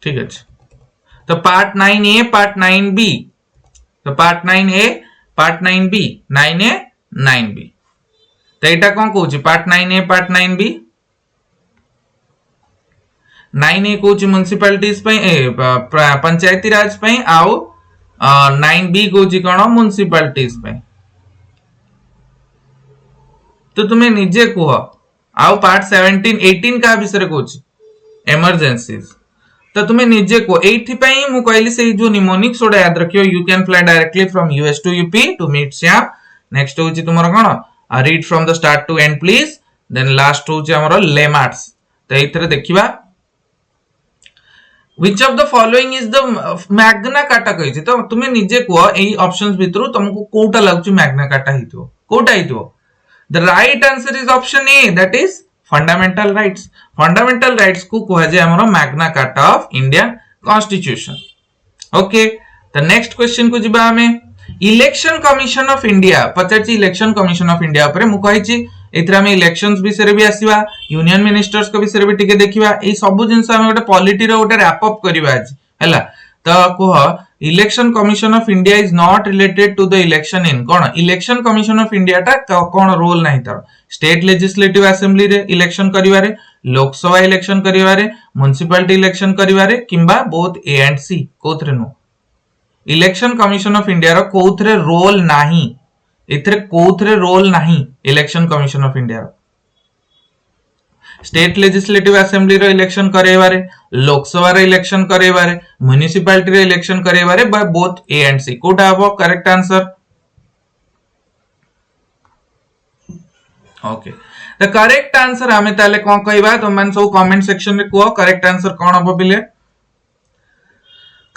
ठीक अछि तो पार्ट 9A पार्ट 9B तो part 9A part 9B 9A 9B तो एटा कोन कहूची part 9A part 9B 9A कहूची म्युनिसिपैलिटीज पे पंचायती राज पे आउ 9B कहूची कोन म्युनिसिपैलिटीज पे तो तुम्हें निजे कह आउ पार्ट 17 18 का विषय कहूची इमरजेंसीज तो तुम्हें निजे को एठी पई मु कहली से जो निमोनिक्स ओडा याद रखियो you can fly directly from US to UP to meet Shyam next होची तुमरो कोन read from the start to end please then last होची हमरो लेमार्ट्स तो एथरे देखिबा which of the following is the Magna Carta कहिछि तो तुम्हें निजे को एई ऑप्शंस भितरु तुमको कोटा लागुची मैग्ना कार्टा हितो कोटा हितो the right answer is option A that is fundamental rights को कहा जाए हमरो Magna Carta of Indian constitution okay the next question को जिबा हमें इलेक्शन कमिशन ऑफ इंडिया पचाची इलेक्शन कमिशन ऑफ इंडिया ऊपर मु कहिची एथरा में इलेक्शंस विषय रे भी आसीबा यूनियन मिनिस्टर्स को विषय रे भी टिके देखिबा ए सब जिंस हम गोटे पॉलिटी रो गोटे रैप अप करबा आज हैला तो कह election commission of India is not related to the election in कौन इलेक्शन कमिशन ऑफ इंडिया टा कौन रोल नहीं तार स्टेट लेजिस्लेटिव असेंबली रे इलेक्शन करिवारे लोकसभा इलेक्शन करिवारे म्युनिसिपलिटी इलेक्शन करिवारे किंबा बोथ ए एंड सी कोथरे no election commission of India रो कोथरे रोल नाही एथरे कोथरे रोल नाही इलेक्शन कमिशन ऑफ इंडिया रो स्टेट लेजिस्लेटिव असेंबली रो इलेक्शन करेबारे लोकसभा रो इलेक्शन करेबारे म्युनिसिपलिटी रो इलेक्शन करेबारे by both A and C कोटा हबो correct answer okay the correct answer हमें ताले कोन कहबा तो मन सब कमेंट सेक्शन रे को करेक्ट आंसर कोन हबो बिले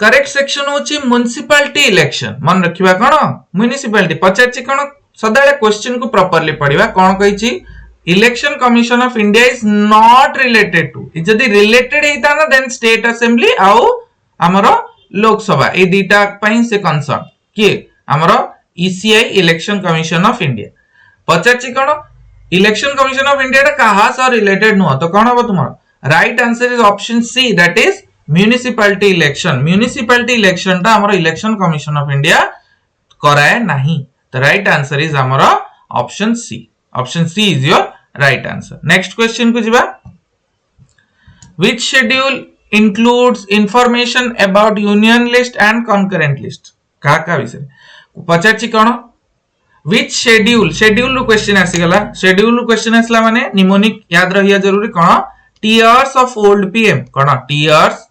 करेक्ट सेक्शन होची म्युनिसिपलिटी इलेक्शन मन रखिबा कोन म्युनिसिपलिटी पचाची कोन सदाळे क्वेश्चन को प्रॉपर्ली पढिबा कोन कहिची election commission of India is not related to जदी रिलेटेड हेता ना देन स्टेट असेंबली आउ हमरो लोकसभा ए दीटा पई से कंसर्न के हमरो ECI election commission of India पचाची कोन इलेक्शन कमिशन ऑफ इंडिया कहा सा रिलेटेड नो तो कोन हो तुम्हारा right answer is option C that is municipality election ता हमरो इलेक्शन कमिशन ऑफ इंडिया कराए नहीं तो राइट आंसर इज हमरो option C is your right answer next question को जिबा which schedule includes information about union list and concurrent list का विषय पचाची कोन व्हिच शेड्यूल रो क्वेश्चन आसी गला शेड्यूल रो क्वेश्चन आसला माने निमोनिक याद रहिया जरूरी कोन टीयर्स ऑफ ओल्ड पीएम कोन टीयर्स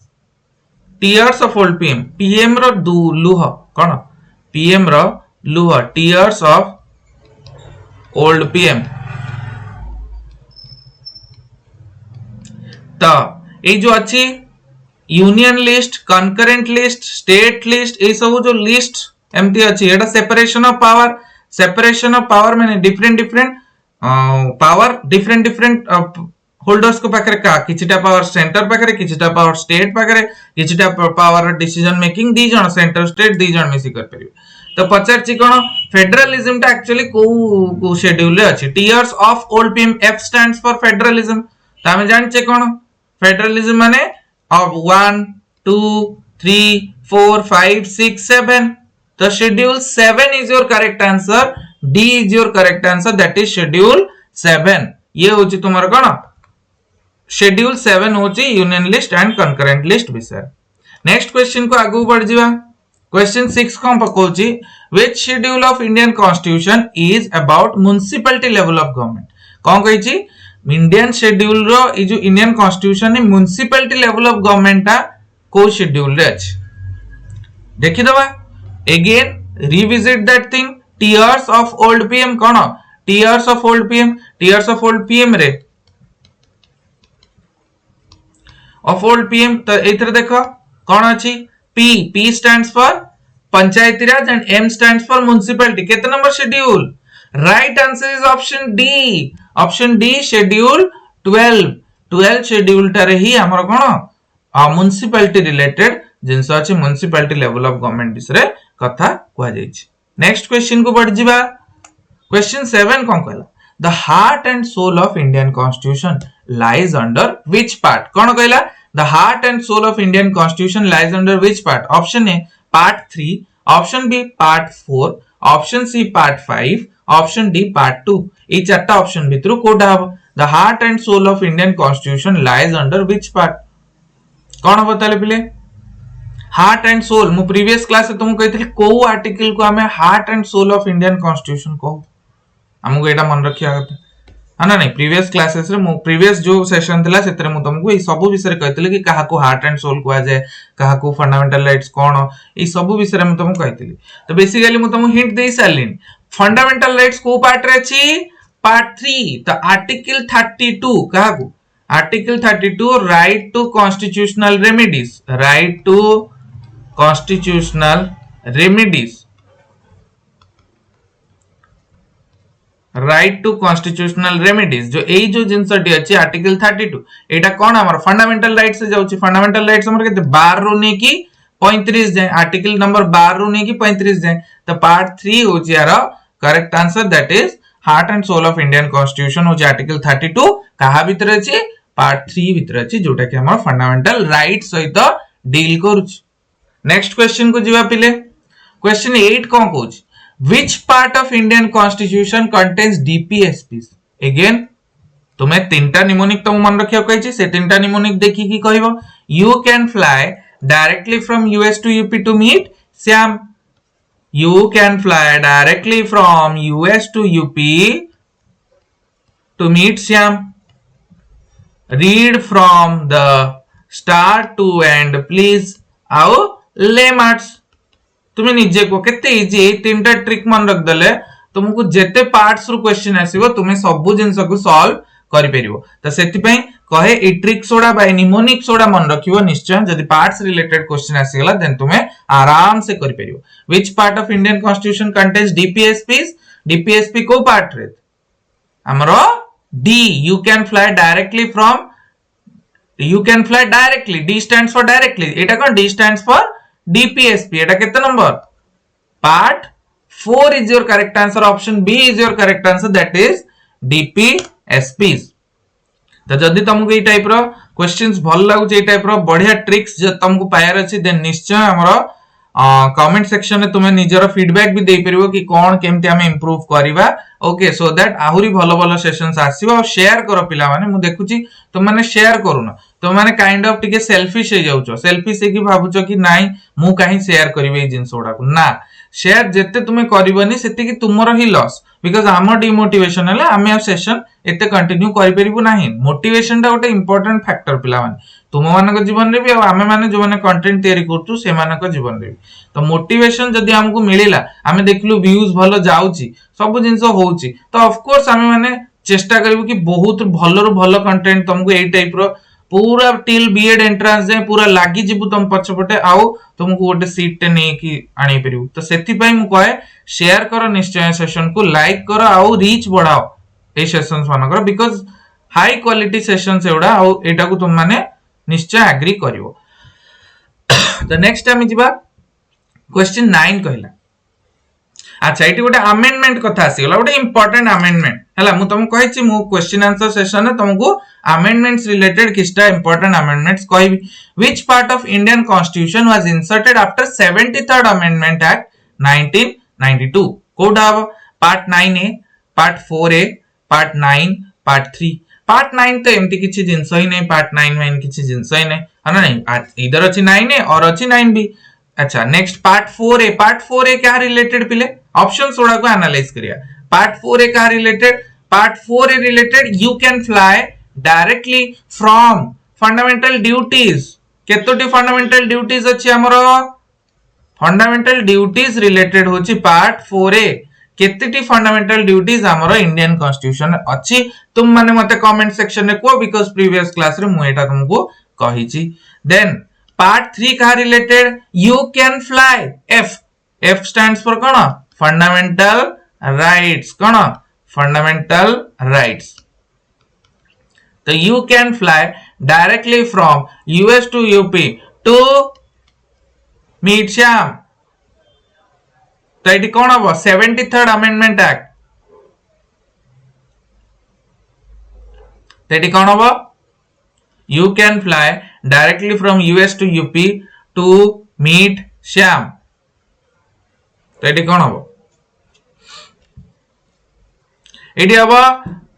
ऑफ ओल्ड पीएम रो लुह कोन पीएम रो लुह टीयर्स ऑफ ओल्ड पीएम तो ए जो अच्छी union list concurrent list state list ए सब जो लिस्ट एमती अच्छी एटा सेपरेशन ऑफ पावर माने डिफरेंट पावर डिफरेंट होल्डर्स को पाखरे का किछटा पावर सेंटर पाखरे किछटा पावर स्टेट पाखरे किछटा पावर डिसीजन मेकिंग दी जण सेंटर स्टेट दी जण मिसी कर परिबे तो पचारची कोन फेडरलिज्म टा एक्चुअली को शेड्यूल रे अछि tears of old PM F stands for federalism त हम जानचे कोन फेडरलिज्म माने अब 1 2 3 4 5 6 7 तो schedule 7 is your correct answer D is your correct answer that is schedule 7 ये होची तुम्हारा कोन शेड्यूल 7 होची union list and concurrent list विषय नेक्स्ट क्वेश्चन को आगु बढ़ जिवा क्वेश्चन 6 को पकोची which schedule of Indian constitution is about municipality level of government कोन कहिची इंडियन शेड्यूल रो ई जो इंडियन कॉन्स्टिट्यूशन ने म्युनिसिपलिटी लेवल ऑफ गवर्नमेंट ता को शेड्यूल रे अछि देखि दबा again revisit that thing tears of old PM कोन टीयर्स ऑफ ओल्ड पीएम रे ऑफ ओल्ड पीएम तो एथरे देखो कोन अछि P stands for Panchayati Raj and M stands for municipality. कितना number schedule? Right answer is option D. Option D schedule 12. 12 schedule टारे ही हमर कोन म्युनिसिपलिटी रिलेटेड जिंस अछि म्युनिसिपलिटी लेवल ऑफ गवर्नमेंट बिसरे कथा कोआ जाई छी. नेक्स्ट क्वेश्चन को बढ़ जिबा. क्वेश्चन 7 कोन कहला? The heart and soul of Indian Constitution lies under which part? कोन कहला? The heart and soul of Indian Constitution lies under which part? Option A part 3, option B part 4, option C part 5, option D part 2. A चारटा option भितरु Kota हबो? The heart and soul of Indian Constitution lies under which part? कोन हबो ताले पिले? Heart and soul मु previous class से तुम कहथिल को article को हमें heart and soul of Indian constitution को हमको एटा मन रखिया कथा हां नहीं प्रीवियस क्लासेस रे प्रीवियस जो सेशन थिला सेतरे मु तुमको ए सब विषय कहतिले कि काहा को हार्ट एंड सोल कोआ जाय काहा को फंडामेंटल राइट्स कोन ए सब विषय मु तुमको कहतिली तो बेसिकली मु तुमको हिंट देई सालिन फंडामेंटल राइट्स को पार्ट रे छी पार्ट 3 तो आर्टिकल 32 काहा को article 32 right to constitutional remedies right to constitutional remedies right to constitutional remedies जो एई जो जिंसटी अछि आर्टिकल 32 एटा कोन हमर फंडामेंटल राइट्स से जाउछि फंडामेंटल राइट्स हमर केते 12 रो ने की 35 जाय आर्टिकल नंबर 12 रो ने की 35 जाय तो पार्ट 3 होछि यार correct answer that is heart and soul of Indian constitution होछि आर्टिकल 32 कहा भीतर अछि पार्ट 3 भीतर अछि जोटा कि हमर फंडामेंटल राइट्स सहित डील करूछि नेक्स्ट क्वेश्चन को जीवा पिले क्वेश्चन 8 कौन कहूची which part of Indian constitution contains DPSPs again तुम्हें तीनटा निमोनिक तुम मन रखिया कहिची से तीनटा निमोनिक देखि की कहबो you can fly directly from US to UP to meet Shyam you can fly directly from US to UP to meet Shyam read from the start to end please आउ लेमार्ट्स तुम्हें निजे को केते इजी तीनटा ट्रिक मन रख दले तुमको जेते पार्ट्स रु क्वेश्चन आसीबो तुम्हें सब जिंस को सॉल्व करि परिबो त सेति पई कहे a trick soda by mnemonic soda मन रखिबो निश्चय जदि पार्ट्स रिलेटेड क्वेश्चन आसीगला देन तुम्हें आराम से करि परिबो which part of Indian constitution contains DPSPs DPSP को पार्ट रे हमरो D you can fly directly from you can fly directly d stands for directly eta kon d stands for dpsp eta kete number part 4 is your correct answer option b is your correct answer that is dpsps तो जदि तुमको ए type रो questions भल लागु ए type रो बढ़िया tricks जे तुमको pier अछि then निश्चय हमरो कमेंट सेक्शन में तुम्हें निजर फीडबैक भी दे परिबो कि कोन केमति हमें इंप्रूव करबा ओके सो दैट आहुरी भलो भलो सेशंस आसीबो और शेयर करो पिला माने मु देखुची तुम माने शेयर करूनो तुम माने काइंड ऑफ टिके सेल्फिश हे जाउछो सेल्फिश हे कि भाबुछो कि नाही मु काहे शेयर करबे ए जिंस ओडा को ना शेयर जेते तुमे करबनी सेते कि तुमरो ही लॉस बिकॉज़ आम डिमोटिवेशन हला आमे आ सेशन एते कंटिन्यू करि परिबो नाही मोटिवेशन टा गोटे इंपोर्टेंट फैक्टर पिला माने तुम मानक जीवन रे भी आमे माने जो माने कंटेंट तयारी करतु से मानक जीवन रे तो मोटिवेशन जदी हमको मिलिला आमे देखलु व्यूज भलो जाउची सब जिंस होउची तो ऑफ कोर्स आमे माने चेष्टा करबो कि बहुत भलो रो भलो कंटेंट तुमको ए टाइप रो पूरा टिल बीएड एंट्रेंस जे पूरा लागी जिबु तुम पछपटे आउ तुमको गोटे सीट टे ने की आनी परिबु तो सेति पई मु कहे शेयर करो निश्चय सेशन को लाइक करो आउ रीच बढ़ाओ ए सेशंस मानकर बिकॉज़ हाई क्वालिटी सेशंस एउडा आउ एटा को तुम माने निश्चय एग्री करिवो तो नेक्स्ट टाइम जिबा क्वेश्चन 9 कहला अच्छा एटी गोटे अमेंडमेंट कथा आसी गला गोटे इंपोर्टेंट अमेंडमेंट हला मु तुम कहिछि मु क्वेश्चन आंसर सेशन में तुमको अमेंडमेंट्स रिलेटेड किस्टा इंपोर्टेंट अमेंडमेंट्स कहबी which part of Indian constitution was inserted after 73rd amendment act 1992 कोड हबो part 9a part 4a part 9 part 3 part 9 तो एमती किछि जिंस ही नहीं पार्ट 9 में किछि जिंस ही नहीं है ना नहीं इधर अछि 9a और अछि 9b अच्छा नेक्स्ट पार्ट 4a क्या रिलेटेड पिले ऑप्शन सोडा को एनालाइज करिया पार्ट 4a का related part 4a related you can fly directly from fundamental duties केतोटी फंडामेंटल ड्यूटीज अछि हमरो फंडामेंटल ड्यूटीज रिलेटेड होछि पार्ट 4a केतेटी फंडामेंटल ड्यूटीज हमरो इंडियन कॉन्स्टिट्यूशन अछि तुम माने मते कमेंट सेक्शन में को बिकॉज़ प्रीवियस क्लास रे मु एटा तुमको कहिछि देन पार्ट 3 का related you can fly F stands for कोन फंडामेंटल राइट्स कोन फंडामेंटल राइट्स तो you can fly directly from US to UP to meet Shyam तो ये कौन हम 73rd अमेंडमेंट एक्ट तो ये कौन हम you can fly directly from US to UP to meet Shyam तो ये कौन हम ये हम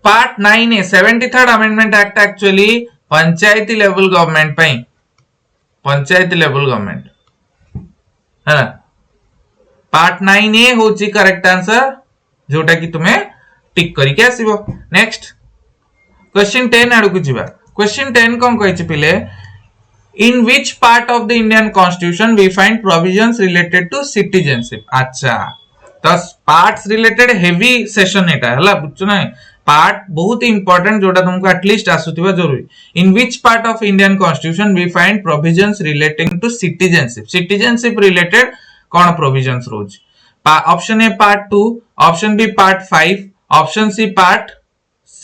part 9 73rd amendment act actually panchayati level government पे पंचायती लेवल गवर्नमेंट है ना पार्ट 9a होची करेक्ट आंसर जोटा कि तुम्हें टिक करी के आसीबो नेक्स्ट क्वेश्चन 10 आडू को जिबा क्वेश्चन 10 कोन कहिछि पिले in which part of the Indian constitution we find provisions related to citizenship अच्छा तो पार्ट्स रिलेटेड हेवी सेशन एटा हला बुझछ ना पार्ट बहुत इंपोर्टेंट जोटा तुमको एटलीस्ट आसुथिबा जरूरी in which part of Indian constitution we find provisions relating to citizenship related कौन प्रोविजंस रोज option A part 2 option B part 5 option C part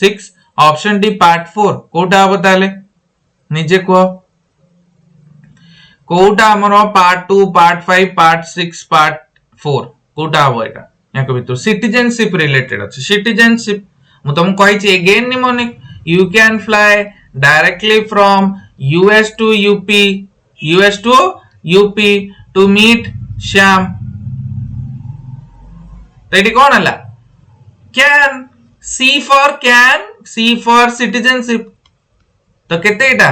6 option D part 4 कोटा हम ताले निजे को कोटा हमरो पार्ट 2 पार्ट 5 पार्ट 6 पार्ट 4 कोटा हम एटा याको भितर सिटीजनशिप रिलेटेड अछि सिटीजनशिप मु तुम कहि छी again mnemonic you can fly directly from US to UP to meet Shyam. तो ये कौन हला? Can. C for can, C for citizenship. तो केते इटा?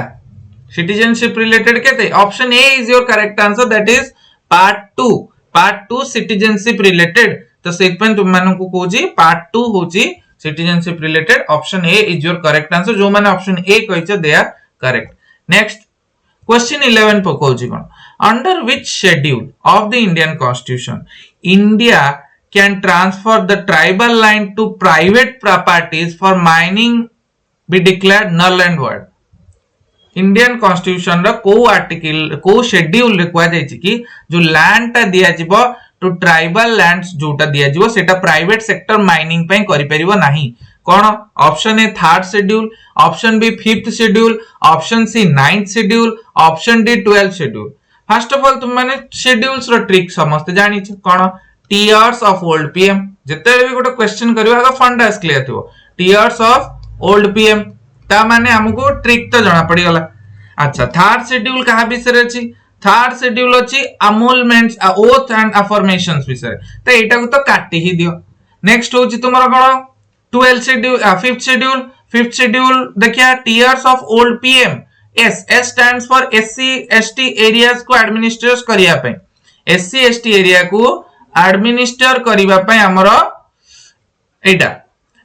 Citizenship related केते? Option A is your correct answer, that is part 2. Part 2 citizenship related. तो segment तुम मानन को कोजी part 2 होची citizenship related. Option A is your correct answer. जो माने option A कहिचे they are correct. Next question 11 पकोजी कोन? Under which schedule of the Indian Constitution India can transfer the tribal line to private properties for mining be declared null and void? Indian constitution रो को article को schedule रे कुआ जायछि कि जो land ता दिया जिवो टू ट्राइबल लैंड्स जोटा दिया जिवो सेटा प्राइवेट सेक्टर माइनिंग पे करि परिबो नाही. कोन? Option A third schedule, option B fifth schedule, option C ninth schedule, option D 12th schedule. First of all तुम माने शेड्यूल्स रो ट्रिक समस्त जानि छ. कोन? Tears of old PM. जते भी गोटे क्वेश्चन करियो आगा फंडास क्लियर थिबो. टीयर्स ऑफ ओल्ड पीएम ता माने हमको ट्रिक तो जाना पड़ी गला. अच्छा थर्ड शेड्यूल कहा विषय अछि? थर्ड शेड्यूल अछि अमोलमेंट्स ओथ एंड अफर्मेशंस विषय. तो एटा को तो काटी ही दियो. नेक्स्ट होछि तुमरा कोन? 12th schedule, fifth schedule. Fifth schedule देखिया tears of old PM. S S stands for SC ST areas को एडमिनिस्ट्रेट करिया पे. एससी एसटी एरिया को एडमिनिस्टर करिवा पे हमरो एटा.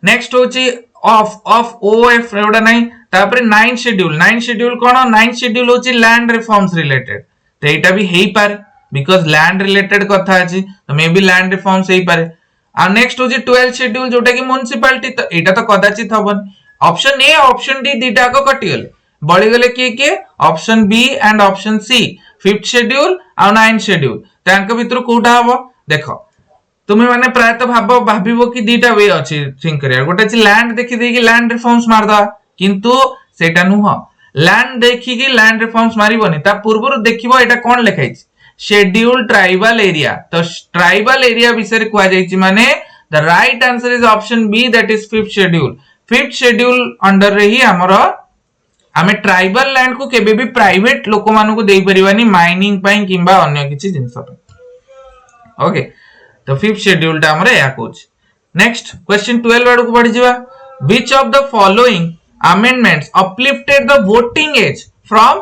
नेक्स्ट होछि ऑफ ऑफ ओएफ एवडा नहीं. तापर 9th शेड्यूल. 9th शेड्यूल कोन? 9th शेड्यूल होछि लैंड रिफॉर्म्स रिलेटेड. तो एटा भी हेई पारे बिकॉज़ लैंड रिलेटेड कथा अछि. तो मे बी लैंड रिफॉर्म्स हेई पारे. आ नेक्स्ट होछि 12th शेड्यूल जोटा कि म्युनिसिपैलिटी. तो एटा तो कदाचित हबन. ऑप्शन ए ऑप्शन डी दीटा को कटि गले. बळी गले के option B and option C. 5th schedule आ 9th शेड्यूल तांक भितर कोटा हबो? देखो तुम्हें माने प्राय तो भाबिबो कि दीटा वे अछि थिंक करिया. गोटे अछि लैंड देखि दे कि लैंड रिफॉर्म्स मार दा, किंतु सेटा नुह. लैंड देखि कि लैंड रिफॉर्म्स मारिबोनी. ता पूर्वरु देखिबो एटा कोन लिखाइ छै? Schedule tribal area. तो ट्राइबल एरिया विषय कुआ जाइछि माने the right answer is option B, that is 5th schedule. 5th schedule under रे ही हमरो हमें ट्राइबल लैंड को केबे भी प्राइवेट लोक मानु को देई परिबानी माइनिंग पई किंबा अन्य किछि जिंस पे. ओके तो 5th शेड्यूल टा हमरे या कोच. नेक्स्ट क्वेश्चन 12 वाडू को बढ़ी जिवा. Which of the following amendments uplifted the voting age from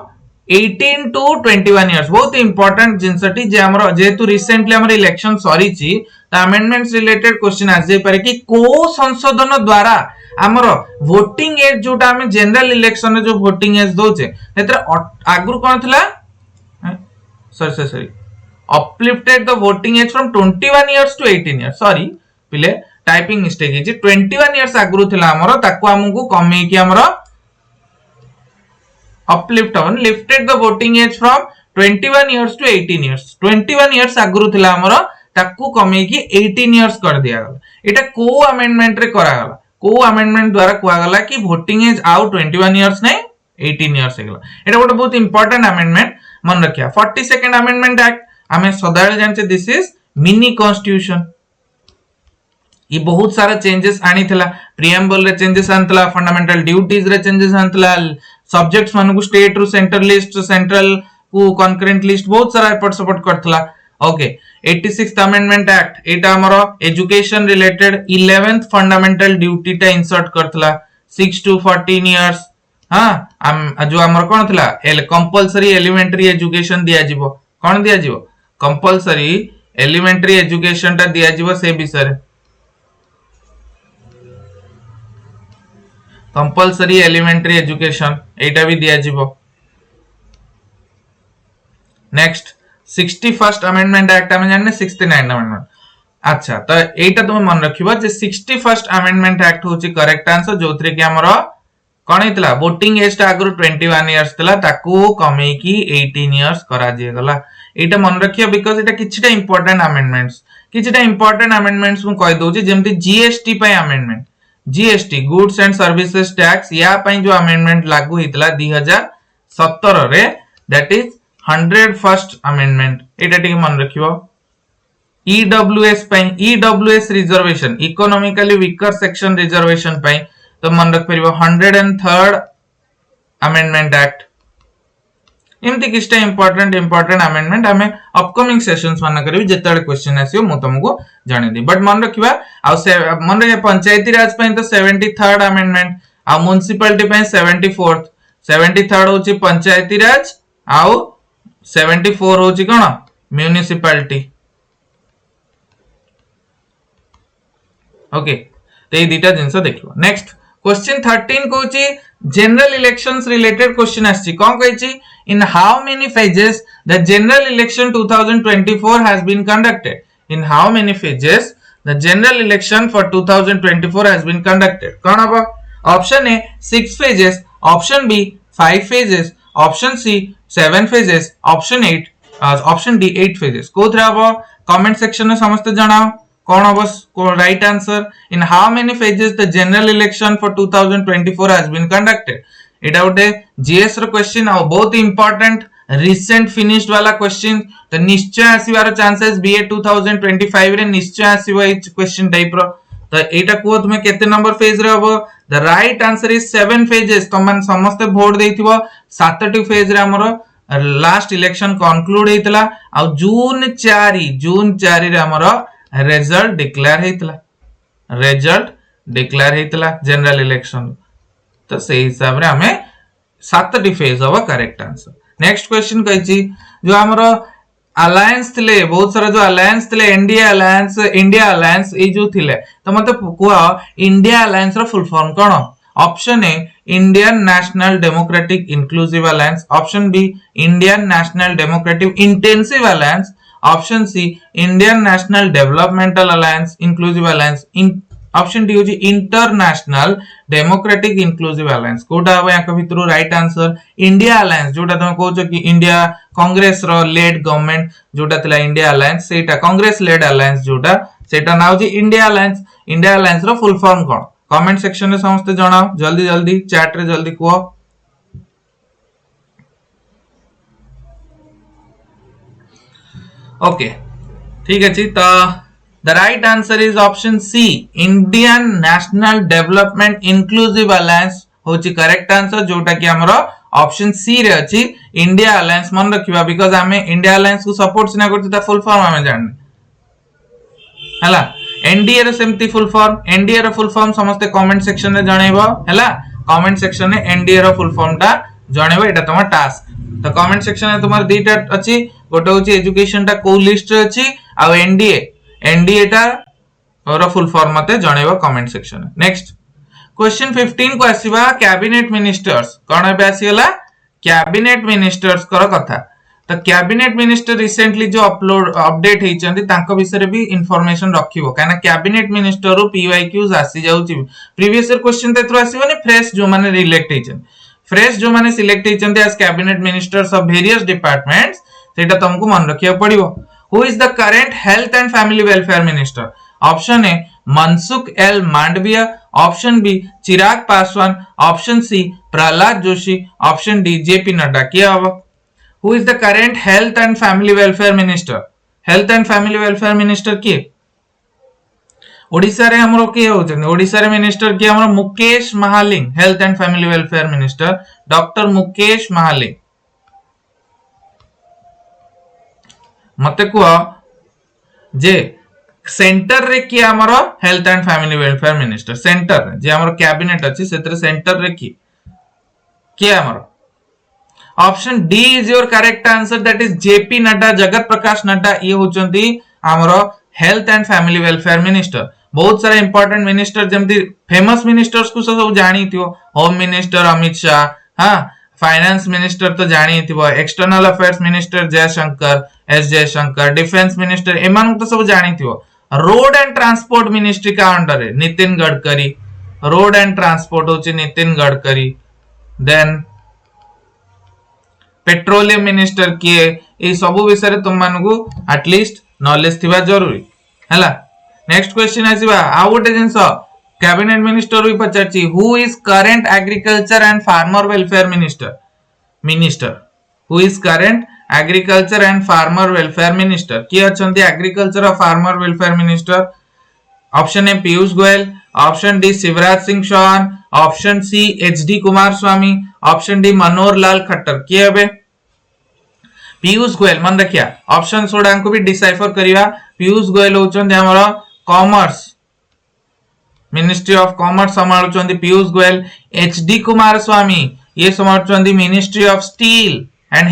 18 to 21 years? बहुत इंपोर्टेंट जिंसटी जे हमरो जेतु रिसेंटली हमर इलेक्शन सरी छि त अमेंडमेंट्स रिलेटेड क्वेश्चन आ जाय पारे कि को संशोधन द्वारा हमरो वोटिंग एज जोटा हम जनरल इलेक्शन में जो वोटिंग एज दोचे हेतरा आगुर कोन थिला? Sorry uplifted the voting age from 21 years to 18 years. Sorry पिले टाइपिंग मिस्टेक हिची. 21 years आगुरु थिला हमरो ताको हमकु कमे कि हमरो uplift on lifted the voting age from 21 years to 18 years. 21 years आगुरु थिला हमरो ताको कमे कि 18 years कर दिया गला. एटा को अमेंडमेंट रे करा गला? को अमेंडमेंट द्वारा कुआ गला कि वोटिंग एज आउ 21 years नहीं 18 years हेगला. एटा गोटे बहुत इंपोर्टेंट अमेंडमेंट मन रखिया. 42nd अमेंडमेंट एक्ट हमें सदाळे जानचे दिस इज मिनी कॉन्स्टिट्यूशन. ये बहुत सारा चेंजेस आनी थिला. प्रिएम्बल रे चेंजेस आनतला, फंडामेंटल ड्यूटीज रे चेंजेस आनतला, सब्जेक्ट्स मानु को स्टेट रु सेंट्रल लिस्ट, सेंट्रल को कॉन्करेंट लिस्ट बहुत सारा एफर्ट सपोर्ट करथला. ओके 86th अमेंडमेंट एक्ट एटा हमरो education related 11th fundamental duty टा इंसर्ट करथला 6 to 14 इयर्स. हां जो हमर कोन थिला कंपलसरी एलिमेंटरी एजुकेशन दिया जिवो. कोन दिया जिवो? कंपलसरी एलिमेंटरी एजुकेशन टा दिया जिवो से विषय रे. कंपलसरी एलिमेंटरी एजुकेशन एटा भी दिया जिवो. नेक्स्ट 61st अमेंडमेंट एक्ट हम जानने 69th अमेंडमेंट. अच्छा तो एटा तुम मन रखिबो जे 61st अमेंडमेंट एक्ट होची करेक्ट आंसर जोथरे कि हमरो कोन हितला वोटिंग एज टा आगु 21 इयर्स तला ताकू कमे की 18 इयर्स करा जे गला. एटा मन रखियो बिकॉज़ एटा किछटा इंपोर्टेंट अमेंडमेंट्स को कहि दोची जेमति जीएसटी पय amendment. GST goods and services tax या पय जो अमेंडमेंट लागू हितला 2017 रे दैट इज 101st अमेंडमेंट. एटा टिक मन रखियो. ईडब्ल्यूएस पय EWS reservation economically weaker section reservation पय तो मन रख परिबो 103rd अमेंडमेंट एक्ट. एमती किछटा इंपोर्टेंट अमेंडमेंट आमे अपकमिंग सेशंस मान करी जेतेबे क्वेश्चन आसीयो मु तुमको जानि दी बट मन रखिबा आ मन रे पंचायती राज पय तो 73rd अमेंडमेंट आ म्युनिसिपलिटी पय 74th 73rd होची पंचायती राज आ 74 होची कोन म्युनिसिपलिटी ओके ते दीटा जिंस देखिबो नेक्स्ट क्वेश्चन 13 कोची जनरल इलेक्शंस रिलेटेड क्वेश्चन आछि कोन कहछि in how many phases the general election 2024 has been conducted in how many phases the general election for 2024 has been conducted कोन हबो option A 6 phases option B 5 phases option C 7 phases option 8 option D 8 phases कोथरा हबो comment section में समस्त जणाओ कौन हम right answer in how many phases the general election for 2024 has been conducted एटा गोटे जीएस रो क्वेश्चन आ बहुत इंपोर्टेंट रिसेंट फिनिश्ड वाला क्वेश्चन तो निश्चय आसीबार चांसेस बीए 2025 रे निश्चय आसीबो ए क्वेश्चन टाइप रो तो एटा को तुमे केते नंबर फेज रे हबो the right answer is 7 phases तमन समस्त वोट देइथिबो 7टी फेज रे हमरो लास्ट इलेक्शन कंक्लूड हेतला आ जून 4 रे हमरो रिजल्ट डिक्लेयर हेतला जनरल इलेक्शन तो से हिसाब रे हमें 7टी फेज हबो करेक्ट आंसर नेक्स्ट क्वेश्चन कहछि जो हमरो अलायंस थिले बहुत सारा जो अलायंस थिले इंडिया अलायंस ए जो थिले तो मते कुआ इंडिया अलायंस रो फुल फॉर्म कोन option A Indian national democratic inclusive alliance option B Indian national democratic intensive alliance option C Indian national developmental alliance inclusive alliance option D होची international democratic inclusive alliance कोटा हबो याक भितरु right answer India alliance जोटा तुम कहउछ कि India Congress रो लेड गवर्नमेंट जोटा थिला इंडिया अलायंस सेटा कांग्रेस लेड अलायंस जोटा सेटा नाउ जी इंडिया अलायंस रो फुल फॉर्म कोन कमेंट सेक्शन में समस्त जणाओ जल्दी चैट रे जल्दी को ओके ठीक है जी तो the right answer is option C Indian National Development Inclusive Alliance होची करेक्ट आंसर जोटा कि हमरो ऑप्शन सी रे अछि इंडिया अलायंस मन रखिबा बिकॉज़ हमें इंडिया अलायंस को सपोर्ट सिना करछि ता फुल फॉर्म हमें जानने हला एनडीए रे सेमती फुल फॉर्म एनडीए रो फुल फॉर्म समस्त कमेंट सेक्शन में जणैबो हला कमेंट सेक्शन में एनडीए रो फुल फॉर्म ता जणैबो एटा तमा टास्क तो कमेंट सेक्शन में तुम्हार दीटा अछि गोटे होची एजुकेशन ता को लिस्ट रे अछि आ एनडीए ता और फुल फॉर्म मते जणैबो कमेंट सेक्शन में नेक्स्ट क्वेश्चन 15 को आसीबा कैबिनेट मिनिस्टर्स कोन बे आसीला कैबिनेट मिनिस्टर्स कर कथा तो कैबिनेट मिनिस्टर रिसेंटली जो अपडेट हेचंती तांको विषय रे भी इंफॉर्मेशन रखिबो काना कैबिनेट मिनिस्टर रो पीवाईक्यूज आसी जाउची प्रीवियस ईयर क्वेश्चन तेथरो आसीबो ने फ्रेश जो माने रिलेक्ट हेचन फ्रेश जो माने सिलेक्ट हेचंती as cabinet ministers of various departments सेटा तुमको मन रखिया पड़िबो who is the current health and family welfare minister option A Mansukh L Mandaviya option B Chirag Paswan option C Pralhad Joshi option D JP Nadda किया होगा who is the current health and family welfare minister किए ओडिसा रे हमरो किए होचन ओडिसा रे मिनिस्टर किए हमरो Mukesh Mahaling health and family welfare minister doctor Mukesh Mahaling मते को जे सेंटर रे किए हमरो health and family welfare minister centre रे जे हमरो कैबिनेट अछि सेतरे सेंटर रे किए हमरो option D is your correct answer that is JP Nadda Jagat Prakash Nadda ये होचंती हमरो health and family welfare minister बहुत सारा इंपोर्टेंट मिनिस्टर जेमती फेमस मिनिस्टर्स को सब जानी थियो होम मिनिस्टर अमित शाह हां फाइनेंस मिनिस्टर तो जानी थियो external affairs minister Jaishankar defence minister एमान तो सब जानी थियो रोड एंड ट्रांसपोर्ट मिनिस्ट्री का अंडर है Nitin Gadkari road and transport होची Nitin Gadkari then petroleum minister किए ए सब विषय रे तुम मानकू एटलीस्ट नॉलेज थिबा जरूरी हैला नेक्स्ट क्वेश्चन आसीबा आ गोटे जिंस कैबिनेट मिनिस्टर भी पचारची who is current agriculture and farmer welfare minister who is current agriculture and farmer welfare minister किए अछंती एग्रीकल्चर और farmer welfare minister option A Piyush Goyal option D Shivraj Singh Chouhan option C HD Kumaraswamy option D Manohar Lal Khattar किए बे पीयूष गोयल मन रखिया option soda को भी decipher करिया पीयूष गोयल होचंदी हमर कॉमर्स मिनिस्ट्री ऑफ कॉमर्स संभालुचंदी पीयूष गोयल एचडी कुमार स्वामी ये संभालुचंदी ministry of steel and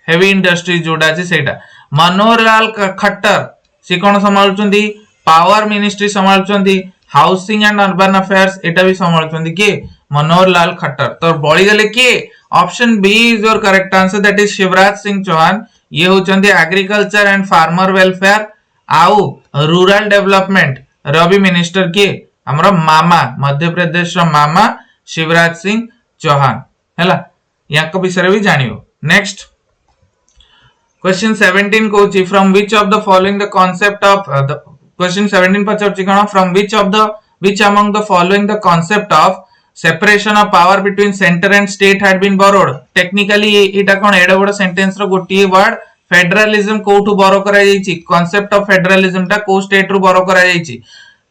heavy industry जोडा अछि सेटा मनोहर लाल खट्टर से कोन संभालुचंदी पावर मिनिस्ट्री संभालुचंदी हाउसिंग एंड अर्बन अफेयर्स एटा भी संभालुचंदी के मनोहर लाल खट्टर तो बळी गले के option B is your correct answer that is Shivraj Singh Chouhan ये होचंदी एग्रीकल्चर एंड फार्मर वेलफेयर आउ रूरल डेवलपमेंट रवि मिनिस्टर के हमरा मामा मध्य प्रदेश रो मामा शिवराज सिंह चौहान हैला याक विषय भी जानियो नेक्स्ट क्वेश्चन 17 कोची from which of the following the concept of the question 17 पचरची कोन from which among the following the concept of separation of power between centre and state had been borrowed technically एटा कोन एडा बड sentence रो गोटी word federalism कोठू बोरो करा जाईची concept of federalism टा को स्टेट रो बोरो करा जाईची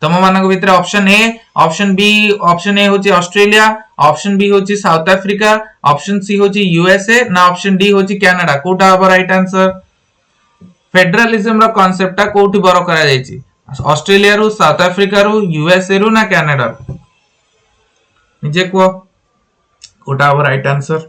तम मानक भितर option A option B option A होची ऑस्ट्रेलिया ऑप्शन बी होची साउथ अफ्रीका ऑप्शन सी होची यूएसए ना ऑप्शन डी होची कनाडा कोठा हबो राइट आंसर फेडरलिज्म रो कांसेप्ट टा कोठू बोरो करा जाईची ऑस्ट्रेलिया रो साउथ अफ्रीका रो यूएसए रो ना कनाडा रो निजे को कोठा हबो right answer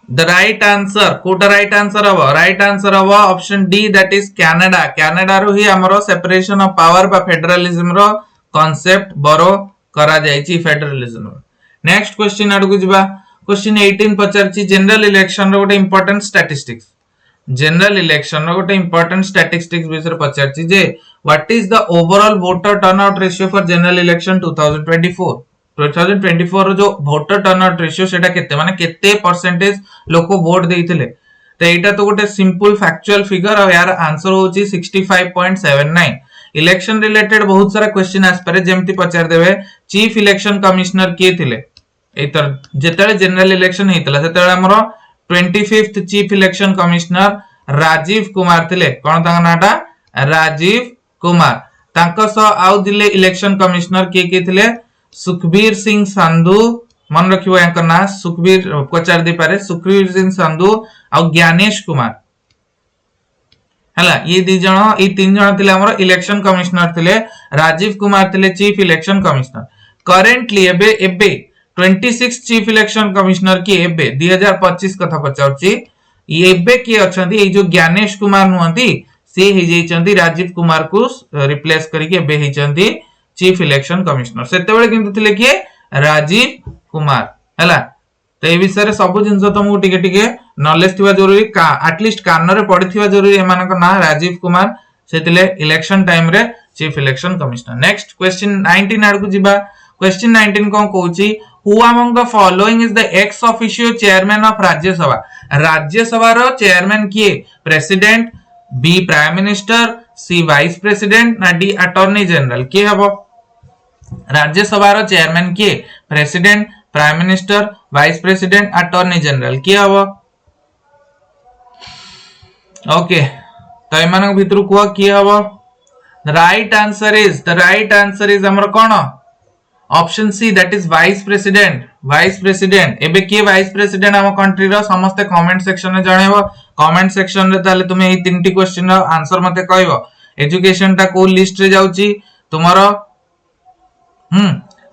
The right answer कोटा right answer हवा option D that is Canada Canada रो ही हमरो सेपरेशन ऑफ पावर बा फेडरलिज्म रो कांसेप्ट बरो करा जाईची फेडरलिज्म रो नेक्स्ट क्वेश्चन आडू जिबा क्वेश्चन 18 पचरची जनरल इलेक्शन रो गोटे इंपोर्टेंट स्टैटिस्टिक्स जनरल इलेक्शन रो गोटे इंपोर्टेंट स्टैटिस्टिक्स विषय पचरची जे what is the overall voter turnout ratio for general election 2024 रो जो वोटर टर्नआउट रेशियो सेटा केते माने केते परसेंटेज लोक वोट देइथिले तो एटा तो गोटे सिंपल फैक्चुअल फिगर और यार आंसर होची 65.79 इलेक्शन रिलेटेड बहुत सारा क्वेश्चन आसपारे जेमति पचार देबे चीफ इलेक्शन कमिश्नर के थिले एतर जेतले जनरल इलेक्शन हेतला सेतले हमरो 25th chief election commissioner Rajiv Kumar थिले कोन तांगा नाटा राजीव कुमार तांका सो आउ दिले इलेक्शन कमिश्नर के थिले सुखबीर सिंह संधू मन रखिबो यांकर ना सुखबीर पचार दे पारे सुखबीर सिंह संधू और ज्ञानेश कुमार हला ये दी जण ई तीन जण थिले हमर इलेक्शन कमिश्नर थिले राजीव कुमार थिले चीफ इलेक्शन कमिश्नर करेंटली एबे 26 चीफ इलेक्शन कमिश्नर के एबे 2025 कथा पचाउची एबे के अछंती ए जो ज्ञानेश कुमार नुहंती से हे जैचंती राजीव कुमार को रिप्लेस करिके एबे हेचंती चीफ इलेक्शन कमिश्नर सेतेबेले किंतु थिले के राजीव कुमार हला तो ए विषय रे सब जिंस तुमको टिके टिके नॉलेज थिबा जरूरी एटलीस्ट कान रे पढिथिबा जरूरी एमान को ना राजीव कुमार सेतिले इलेक्शन टाइम रे chief election commissioner next question 19 आड़ को जिबा क्वेश्चन 19 को कहूची who among the following is the ex officio chairman of Rajya Sabha रो चेयरमैन किए president B prime minister C vice president ना डी अटॉर्नी जनरल के हबो राज्यसभा रो चेयरमैन के president prime minister vice president attorney general के हबो ओके तो एमान भितर को के हबो द राइट आंसर इज हमर कोन option C that is vice president एबे के वाइस प्रेसिडेंट हम कंट्री रो समस्त कमेंट सेक्शन में जणेबो कमेंट सेक्शन रे ताले तुमे ए तीनटी क्वेश्चन रो आंसर मते कहबो एजुकेशन टा को लिस्ट रे जाउची तुमरो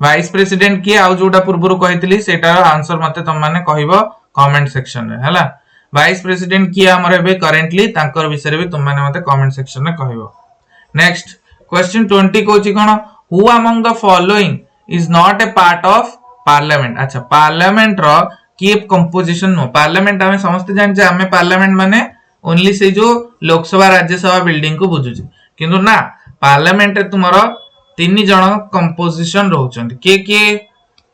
वाइस प्रेसिडेंट के आउ जोटा पूर्वरु कहितली सेटा आंसर मते तुम माने कहबो कमेंट सेक्शन रे हला वाइस प्रेसिडेंट के हमर एबे करेंटली तांकर विषय रे भी तुम माने मते कमेंट सेक्शन रे कहबो next question 20 Kochi cone who among the following is not a part of parliament अच्छा पार्लियामेंट रो की कंपोजिशन नो पार्लियामेंट हमें समस्त जान हमें पार्लियामेंट माने ओनली से जो लोकसभा राज्यसभा बिल्डिंग को बुझुची किंतु ना पार्लियामेंट रे तुमरो तीन जण कंपोजिशन रहउचंती के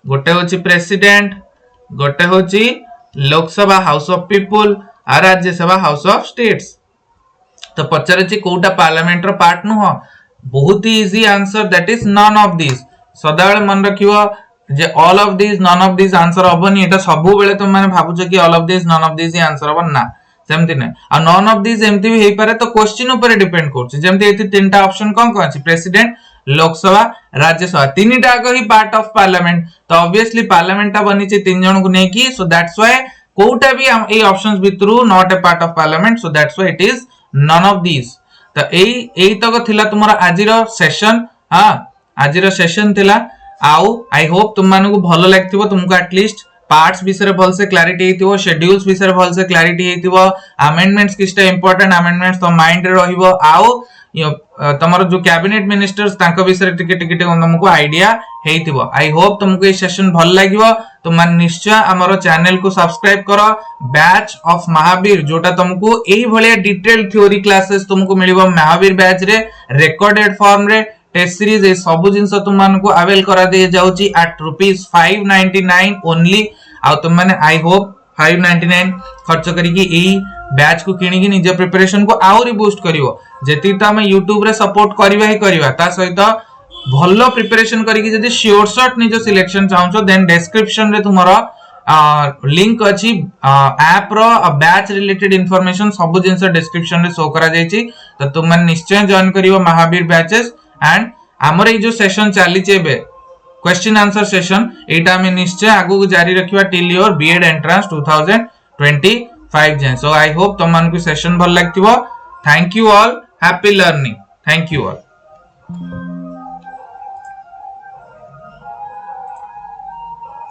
गोटे होची प्रेसिडेंट गोटे होची लोकसभा हाउस ऑफ पीपल आ राज्यसभा हाउस ऑफ स्टेट्स तो पचारची कोटा पार्लियामेंट रो पार्ट नु हो बहुत ही easy answer that is none of this सदाबेले मन रखिबो जे all of this none of this answer हबनी एटा सबु बेले तुम माने भाबुछ कि all of this none of this ही आंसर हबन ना सेमती ना आ नन ऑफ दिस एमती भी हेई पारे तो क्वेश्चन ऊपर डिपेंड करछ जेमती एती तीनटा ऑप्शन कोन अछि प्रेसिडेंट लोकसभा राज्यसभा तीनटा आगो ही पार्ट ऑफ पार्लियामेंट तो ऑब्वियसली पार्लियामेंट बनी छि तीन जन को नै की सो दैट्स व्हाई कोटा भी ए ऑप्शंस भितरु not a part of parliament so that's why it is none of this तो एई तक थिला तुमरा आजिरो सेशन हां आजिरो सेशन थिला आउ आई होप तुम मानकु भलो लागथिबो तुमको एटलीस्ट पार्ट्स विषय भल से क्लैरिटी हेतिबो शेड्यूल्स विषय भल से क्लैरिटी हेतिबो अमेंडमेंट्स किस्टा इंपोर्टेंट अमेंडमेंट्स तो माइंड रे रहिबो आउ तमरो जो कैबिनेट मिनिस्टर्स तांको विषय टिके टिके तुमको आईडिया हेतिबो आई होप तुमको ए सेशन भल लागिबो तुम निश्चय हमरो चैनल को सब्सक्राइब करो बैच ऑफ महावीर जोटा तुमको एई भले डिटेल थ्योरी क्लासेस तुमको मिलिबो महावीर बैच रे रिकॉर्डेड फॉर्म रे टेस्ट सीरीज ए सब जिंस तुम मानकु अवेल करा दे जाउची एट ₹599 ओनली आ तुम माने आई होप 599 खर्च करिकि एई बैच को किनिकि निज प्रिपरेशन को आउरी बूस्ट करिवो जेति त हम YouTube रे सपोर्ट करबा ही करबा ता सहित भलो प्रिपरेशन करिकि जदी श्योर शॉट निज सिलेक्शन चाहछो देन डिस्क्रिप्शन रे तुमरो लिंक अछि ऐप रो बैच रिलेटेड इंफॉर्मेशन सब जिंस डिस्क्रिप्शन रे शो करा जायछि त तुम मन निश्चय जॉइन करिवो महावीर बैचेस एंड हमर ए जो सेशन चली छेबे क्वेश्चन आंसर सेशन एटा हम निश्चय आगु को जारी रखिबा टिल योर बीएड एंट्रेंस 2025 जे सो आई होप तुम मन को सेशन भल लागतिबो thank you all happy learning thank you all